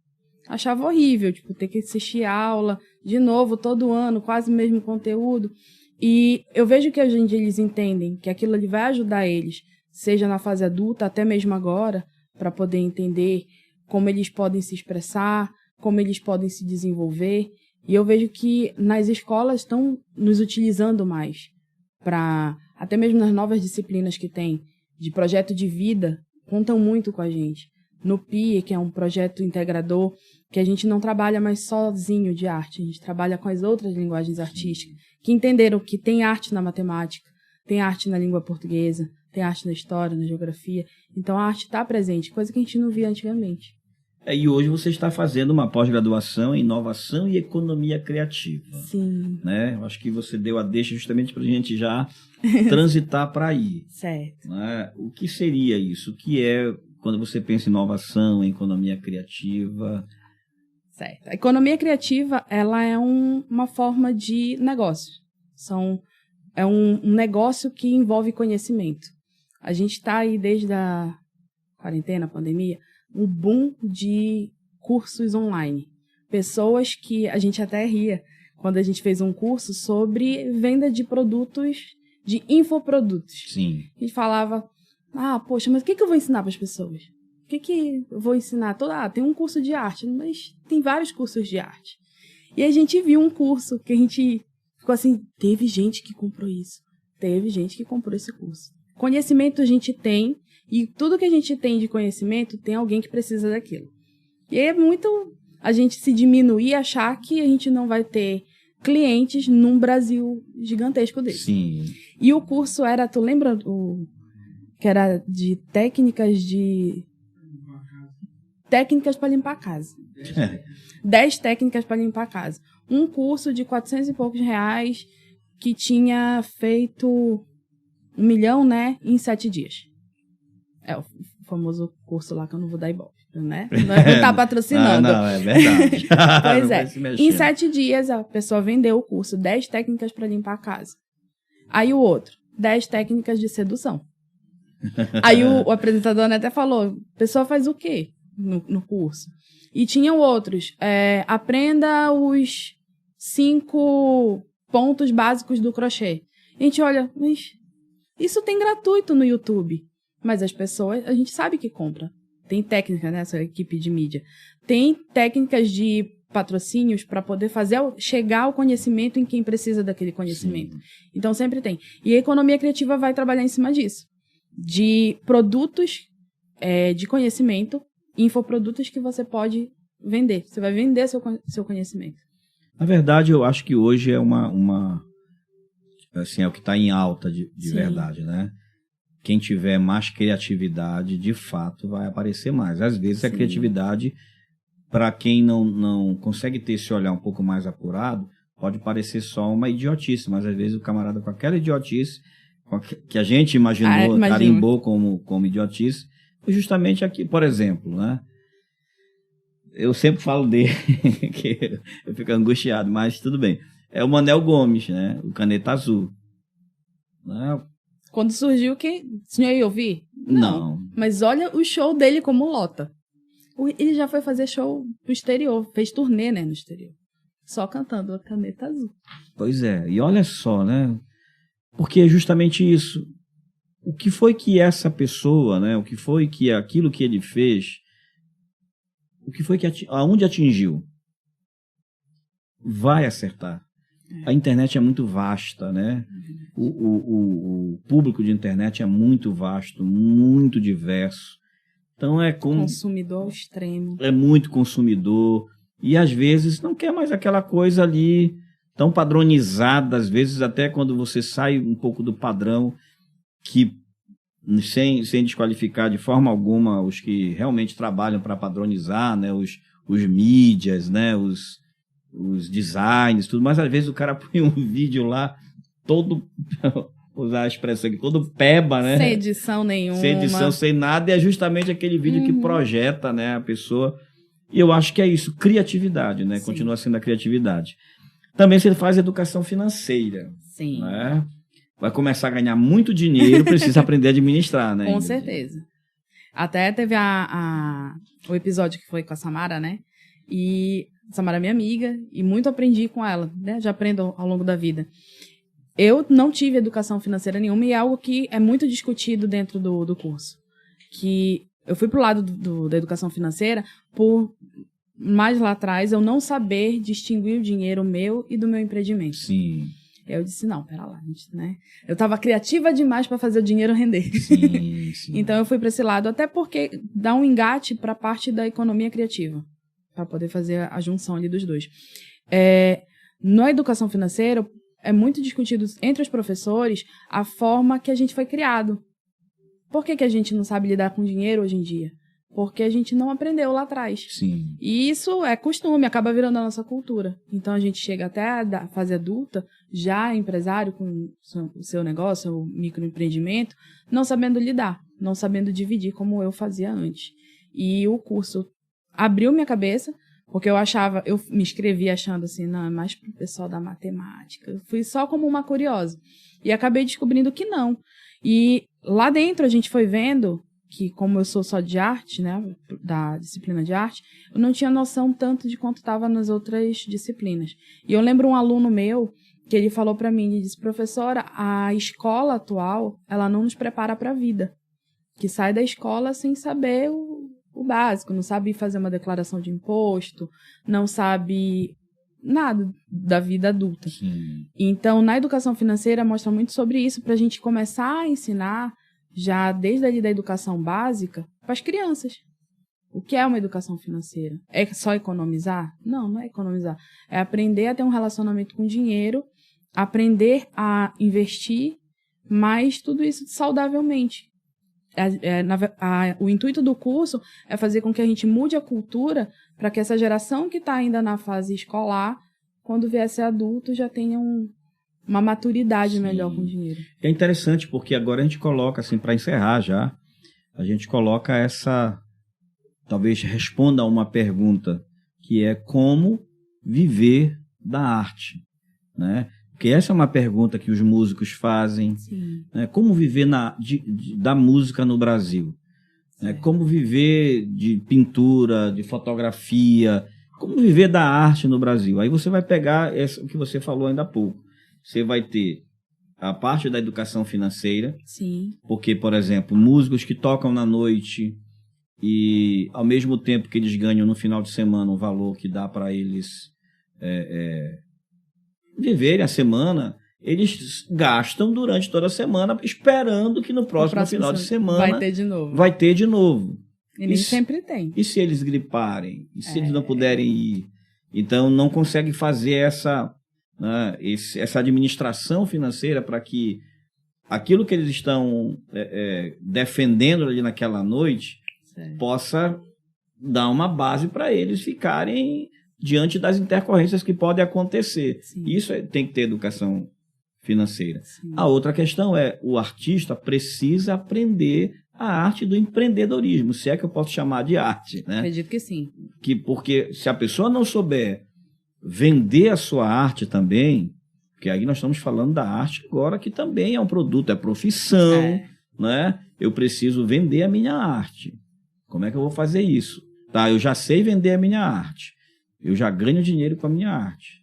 achava horrível, ter que assistir aula de novo, todo ano, quase o mesmo conteúdo. E eu vejo que hoje em dia eles entendem que aquilo ali vai ajudar eles, seja na fase adulta, até mesmo agora, para poder entender como eles podem se expressar, como eles podem se desenvolver. E eu vejo que nas escolas estão nos utilizando mais, até mesmo nas novas disciplinas que tem, de projeto de vida, contam muito com a gente. No PIE, que é um projeto integrador, que a gente não trabalha mais sozinho de arte, a gente trabalha com as outras linguagens artísticas, que entenderam que tem arte na matemática, tem arte na língua portuguesa, tem arte na história, na geografia. Então a arte está presente, coisa que a gente não via antigamente. E hoje você está fazendo uma pós-graduação em inovação e economia criativa. Sim. Né? Eu acho que você deu a deixa justamente para a gente já transitar para aí. Certo. Né? O que seria isso? O que é quando você pensa em inovação, em economia criativa? Certo. A economia criativa, ela é uma forma de negócio. É um negócio que envolve conhecimento. A gente está aí desde a quarentena, pandemia, um boom de cursos online. Pessoas que a gente até ria quando a gente fez um curso sobre venda de produtos, de infoprodutos. Sim. A gente falava, poxa, mas o que eu vou ensinar para as pessoas? O que eu vou ensinar? Tem um curso de arte, mas tem vários cursos de arte. E a gente viu um curso que a gente ficou assim, teve gente que comprou isso. Teve gente que comprou esse curso. Conhecimento a gente tem, e tudo que a gente tem de conhecimento, tem alguém que precisa daquilo. E é muito a gente se diminuir e achar que a gente não vai ter clientes num Brasil gigantesco desse. Sim. E o curso tu lembra que era de técnicas para limpar a casa. 10 técnicas para limpar a casa. Um curso de 400 e poucos reais que tinha feito 1 milhão, né, em 7 dias. É o famoso curso lá que eu não vou dar ibope, né? Não tá patrocinando. Não, é verdade. Pois é. Em 7 dias a pessoa vendeu o curso 10 técnicas para limpar a casa. Aí o outro, 10 técnicas de sedução. Aí o apresentador até falou, a pessoa faz o quê no curso? E tinham outros, aprenda os 5 pontos básicos do crochê. A gente olha, mas isso tem gratuito no YouTube. Mas as pessoas, a gente sabe que compra. Tem técnica, né, essa equipe de mídia. Tem técnicas de patrocínios para poder chegar ao conhecimento em quem precisa daquele conhecimento. Sim. Então sempre tem. E a economia criativa vai trabalhar em cima disso. De produtos de conhecimento, infoprodutos que você pode vender. Você vai vender seu conhecimento. Na verdade, eu acho que hoje é assim, é o que está em alta de verdade, né? Quem tiver mais criatividade, de fato, vai aparecer mais. Às vezes, Sim. a criatividade, para quem não consegue ter esse olhar um pouco mais apurado, pode parecer só uma idiotice, mas às vezes o camarada com aquela idiotice, que a gente imaginou, carimbou como idiotice, justamente aqui, por exemplo, né? Eu sempre falo dele, que eu fico angustiado, mas tudo bem. É o Manel Gomes, né? O Caneta Azul. Né? Quando surgiu, o senhor ia ouvir? Não. Mas olha o show dele como lota. Ele já foi fazer show pro exterior, fez turnê, né, no exterior. Só cantando a Caneta Azul. Pois é, e olha só, né? Porque é justamente isso. O que foi que essa pessoa, né? O que foi que aquilo que ele fez, o que foi que aonde atingiu? Vai acertar. A internet é muito vasta, né? O público de internet é muito vasto, muito diverso. Então consumidor ao extremo. É muito consumidor. E às vezes não quer mais aquela coisa ali tão padronizada. Às vezes até quando você sai um pouco do padrão, que sem desqualificar de forma alguma os que realmente trabalham para padronizar, né? Os mídias, né? Os designs, tudo, mas às vezes o cara põe um vídeo lá todo, usar a expressão aqui, todo peba, né? Sem edição nenhuma. Sem edição, sem nada, e é justamente aquele vídeo que projeta, né, a pessoa. E eu acho que é isso, criatividade, né? Sim. Continua sendo a criatividade. Também você faz educação financeira. Sim. Né? Vai começar a ganhar muito dinheiro, precisa aprender a administrar, né? Com certeza. Até teve o episódio que foi com a Samara, né? E Samara é minha amiga e muito aprendi com ela, né? Já aprendo ao longo da vida. Eu não tive educação financeira nenhuma e é algo que é muito discutido dentro do curso. Que eu fui pro lado da educação financeira por, mais lá atrás, eu não saber distinguir o dinheiro meu e do meu empreendimento. Sim. Eu disse, não, pera lá, gente, né? Eu estava criativa demais para fazer o dinheiro render. Sim. Então eu fui para esse lado, até porque dá um engate para a parte da economia criativa, para poder fazer a junção ali dos dois. Na educação financeira, é muito discutido entre os professores a forma que a gente foi criado. Por que a gente não sabe lidar com dinheiro hoje em dia? Porque a gente não aprendeu lá atrás. Sim. E isso é costume, acaba virando a nossa cultura. Então a gente chega até a fase adulta, já empresário com o seu negócio, o microempreendimento, não sabendo lidar, não sabendo dividir como eu fazia antes. E o curso abriu minha cabeça, porque eu me inscrevi achando assim, não, é mais pro pessoal da matemática. Eu fui só como uma curiosa. E acabei descobrindo que não. E lá dentro a gente foi vendo que, como eu sou só de arte, né, da disciplina de arte, eu não tinha noção tanto de quanto estava nas outras disciplinas. E eu lembro um aluno meu que ele falou para mim, ele disse, professora, a escola atual, ela não nos prepara para a vida. Que sai da escola sem saber o básico, não sabe fazer uma declaração de imposto, não sabe nada da vida adulta. Sim. Então, na educação financeira, mostra muito sobre isso, para a gente começar a ensinar, já desde ali da educação básica, para as crianças. O que é uma educação financeira? É só economizar? Não, não é economizar. É aprender a ter um relacionamento com dinheiro, aprender a investir, mas tudo isso saudavelmente. O intuito do curso é fazer com que a gente mude a cultura para que essa geração que está ainda na fase escolar, quando vier a ser adulto, já tenha uma maturidade melhor com o dinheiro. É interessante porque agora a gente coloca, assim, para encerrar já, a gente coloca talvez responda a uma pergunta, que é como viver da arte, né? Porque essa é uma pergunta que os músicos fazem, né? Como viver da música no Brasil, né? Como viver de pintura, de fotografia, como viver da arte no Brasil. Aí você vai pegar o que você falou ainda há pouco. Você vai ter a parte da educação financeira, porque, por exemplo, músicos que tocam na noite e, ao mesmo tempo que eles ganham no final de semana um valor que dá para eles viverem a semana, eles gastam durante toda a semana esperando que no próximo final de semana vai ter de novo. E nem sempre tem. E se eles griparem? E se eles não puderem ir? Então, não consegue fazer essa administração financeira para que aquilo que eles estão defendendo ali naquela noite possa dar uma base para eles ficarem diante das intercorrências que podem acontecer. Isso tem que ter educação financeira. A outra questão o artista precisa aprender a arte do empreendedorismo, se é que eu posso chamar de arte, né? Acredito que sim. Porque se a pessoa não souber vender a sua arte também, porque aí nós estamos falando da arte agora, que também é um produto, é profissão, né? Eu preciso vender a minha arte. Como é que eu vou fazer isso? Tá, eu já sei vender a minha arte. Eu já ganho dinheiro com a minha arte.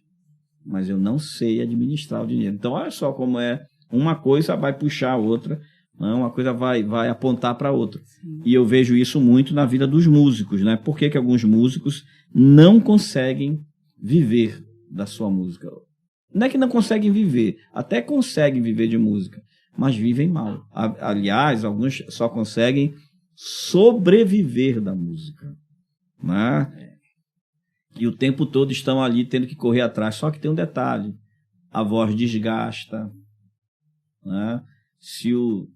Mas eu não sei administrar o dinheiro. Então, olha só como uma coisa vai puxar a outra, né? Uma coisa vai apontar para a outra. E eu vejo isso muito na vida dos músicos, né? Por que alguns músicos não conseguem viver da sua música? Não é que não conseguem viver, até conseguem viver de música, mas vivem mal. Aliás, alguns só conseguem sobreviver da música, né? E o tempo todo estão ali tendo que correr atrás. Só que tem um detalhe: a voz desgasta, né? Se o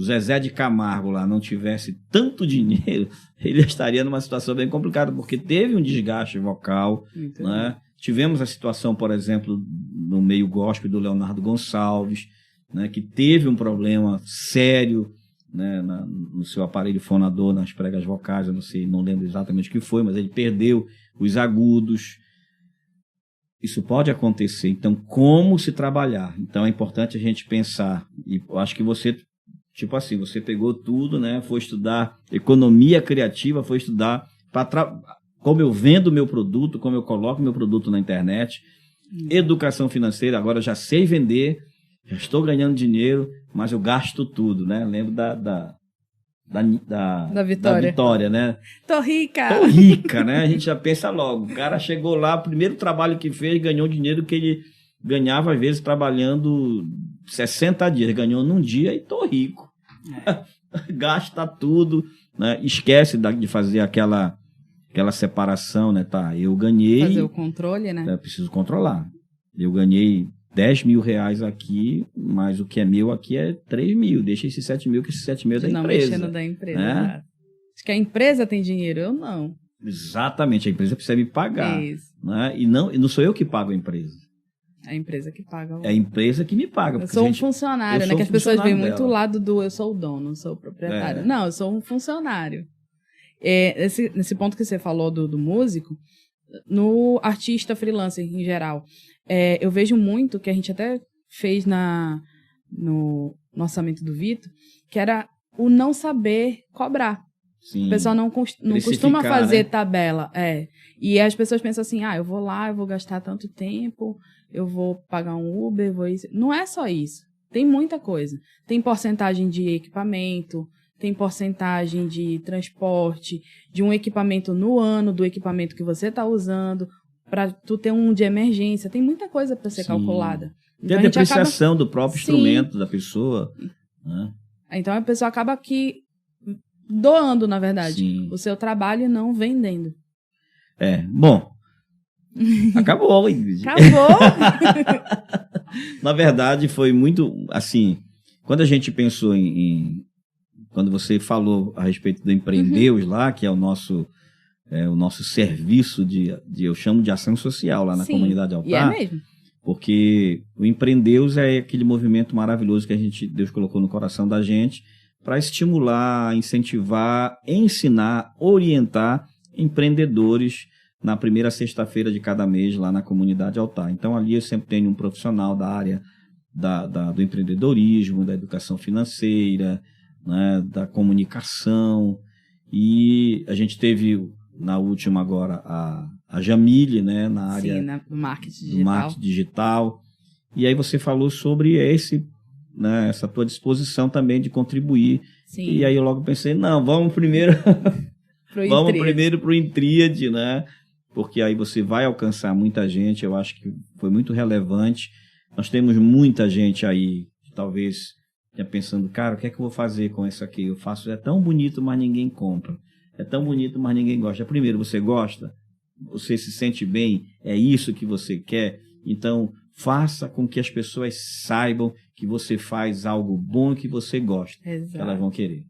Zezé de Camargo lá não tivesse tanto dinheiro, ele estaria numa situação bem complicada, porque teve um desgaste vocal, né? Tivemos a situação, por exemplo, no meio gospel do Leonardo Gonçalves, né? Que teve um problema sério, né? No seu aparelho fonador, nas pregas vocais, eu não lembro exatamente o que foi, mas ele perdeu os agudos. Isso pode acontecer. Então, como se trabalhar? Então, é importante a gente pensar. E eu acho que você, tipo assim, você pegou tudo, né? Foi estudar economia criativa, foi estudar como eu vendo meu produto, como eu coloco meu produto na internet. Educação financeira, agora eu já sei vender, já estou ganhando dinheiro, mas eu gasto tudo, né? Lembro da Vitória, né? Tô rica, né? A gente já pensa logo. O cara chegou lá, o primeiro trabalho que fez, ganhou dinheiro que ele ganhava, às vezes, trabalhando 60 dias. Ganhou num dia e tô rico. Gasta tudo, né? Esquece de fazer aquela separação, né? Tá, eu ganhei... Fazer o controle, né? Eu preciso controlar. Eu ganhei 10 mil reais aqui, mas o que é meu aqui é 3 mil. Deixa esses 7 mil, que esses 7 mil é da empresa. Não mexendo da empresa, né? Acho que a empresa tem dinheiro, eu não. Exatamente, a empresa precisa me pagar. Isso. Né? E não sou eu que pago a empresa. É a empresa que paga. É a empresa que me paga. Eu sou um funcionário, né? Que as pessoas veem muito o lado do eu sou o dono, eu sou o proprietário. Não, eu sou um funcionário. Nesse ponto que você falou do músico, no artista freelancer em geral, eu vejo muito, que a gente até fez no orçamento do Vitor, que era o não saber cobrar. Sim. O pessoal não costuma fazer, né, tabela. E as pessoas pensam assim, eu vou lá, eu vou gastar tanto tempo, eu vou pagar um Uber, vou isso. Não é só isso. Tem muita coisa. Tem porcentagem de equipamento, tem porcentagem de transporte, de um equipamento no ano, do equipamento que você está usando, para tu ter um de emergência. Tem muita coisa para ser calculada. Tem a depreciação do próprio instrumento da pessoa. Né? Então a pessoa acaba aqui doando, na verdade, Sim, o seu trabalho e não vendendo. Bom. Acabou, Ingrid. Acabou! Na verdade, foi muito, assim, quando a gente pensou quando você falou a respeito do Empreendeus lá, que é o nosso serviço eu chamo de ação social lá na comunidade Altar. E é mesmo. Porque o Empreendeus é aquele movimento maravilhoso que Deus colocou no coração da gente para estimular, incentivar, ensinar, orientar empreendedores na primeira sexta-feira de cada mês lá na comunidade Altar. Então ali eu sempre tenho um profissional da área do empreendedorismo, da educação financeira, né, da comunicação, e a gente teve na última agora a Jamile, né, na área do marketing digital. E aí você falou sobre essa tua disposição também de contribuir. Sim. E aí eu logo pensei, não, vamos primeiro para o Intríade, né? Porque aí você vai alcançar muita gente. Eu acho que foi muito relevante. Nós temos muita gente aí que talvez pensando, cara, o que é que eu vou fazer com isso aqui? Eu faço, é tão bonito, mas ninguém compra. É tão bonito, mas ninguém gosta. Primeiro, você gosta? Você se sente bem? É isso que você quer? Então, faça com que as pessoas saibam que você faz algo bom e que você gosta. Exato. Que elas vão querer.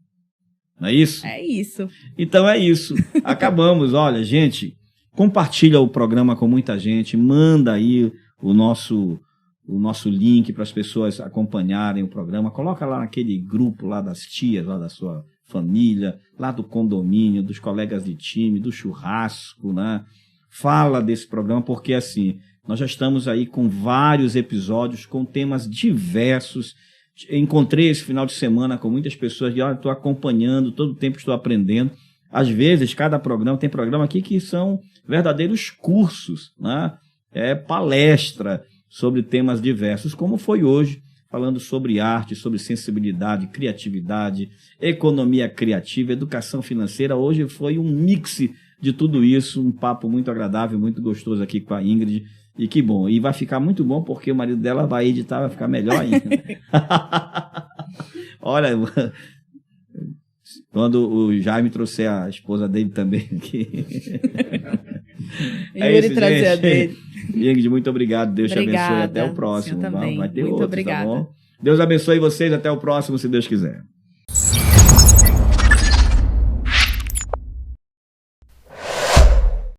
Não é isso? É isso. Então é isso. Acabamos. Olha, gente, compartilha o programa com muita gente. Manda aí o nosso link para as pessoas acompanharem o programa. Coloca lá naquele grupo lá das tias, lá da sua família, lá do condomínio, dos colegas de time, do churrasco, né? Fala desse programa, porque assim, nós já estamos aí com vários episódios com temas diversos. Encontrei esse final de semana com muitas pessoas de, estou acompanhando, todo o tempo estou aprendendo. Às vezes, cada programa, tem programa aqui que são verdadeiros cursos, né? Palestra sobre temas diversos, como foi hoje, falando sobre arte, sobre sensibilidade, criatividade, economia criativa, educação financeira. Hoje foi um mix de tudo isso, um papo muito agradável, muito gostoso aqui com a Ingrid. E que bom. E vai ficar muito bom, porque o marido dela vai editar, vai ficar melhor ainda. Olha, quando o Jaime trouxer a esposa dele também aqui. É isso, trazer a dele. Ingrid, muito obrigado. Deus te abençoe. Até o próximo. Também. Vai ter muito outro, obrigada. tá bom? Deus abençoe vocês. Até o próximo, se Deus quiser.